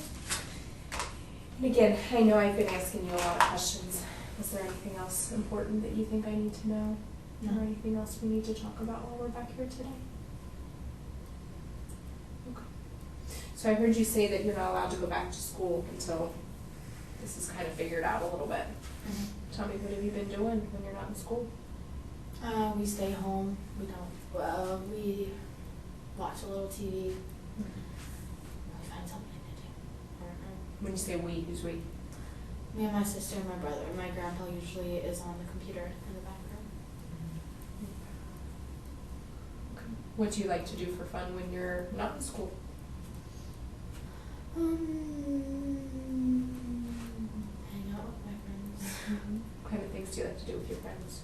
And again, I know I've been asking you a lot of questions. Is there anything else important that you think I need to know? No. Or anything else we need to talk about while we're back here today? Okay. So I heard you say that you're not allowed to go back to school until this is kind of figured out a little bit. Mm-hmm. Tell me, what have you been doing when you're not in school? We stay home. We don't. We watch a little TV. We find something to do. I don't know. When you say we, who's we? Me and my sister and my brother. My grandpa usually is on the computer in the back room. Okay. What do you like to do for fun when you're not in school? Hang out with my friends. What kind of things do you like to do with your friends?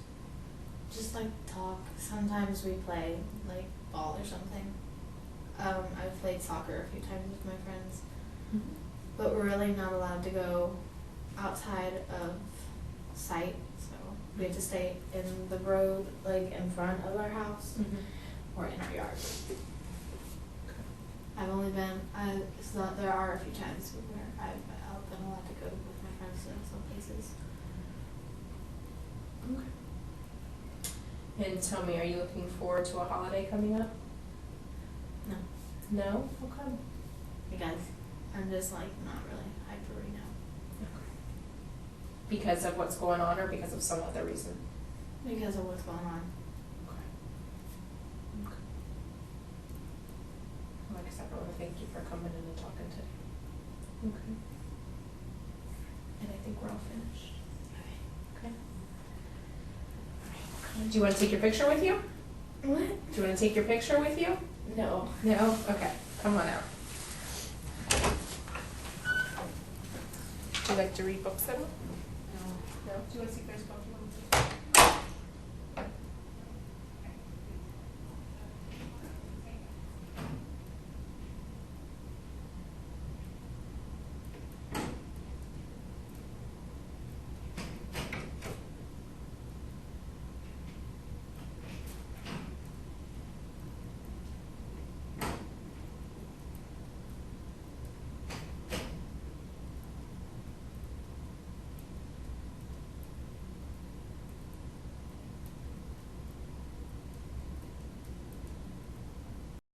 Just like talk. Sometimes we play like ball or something. I've played soccer a few times with my friends, but we're really not allowed to go outside of sight. So we have to stay in the road, like in front of our house, or in our yard. I've only been. There are a few times where I've been allowed to go with my friends to some places. Okay. And tell me, are you looking forward to a holiday coming up? No, No? How come? because I'm just like not really hyper right now. Okay. Because of what's going on or because of some other reason? Because of what's going on. Okay. Okay. Like I said, I want to thank you for coming in and talking today. Okay. And I think we're all finished. Okay. Okay. All right, we'll come and Do you want to take your picture with you? What? Do you want to take your picture with you? No. No? Okay. Come on out. Do you like to read books at all? No. No? Do you want to see if there's a book?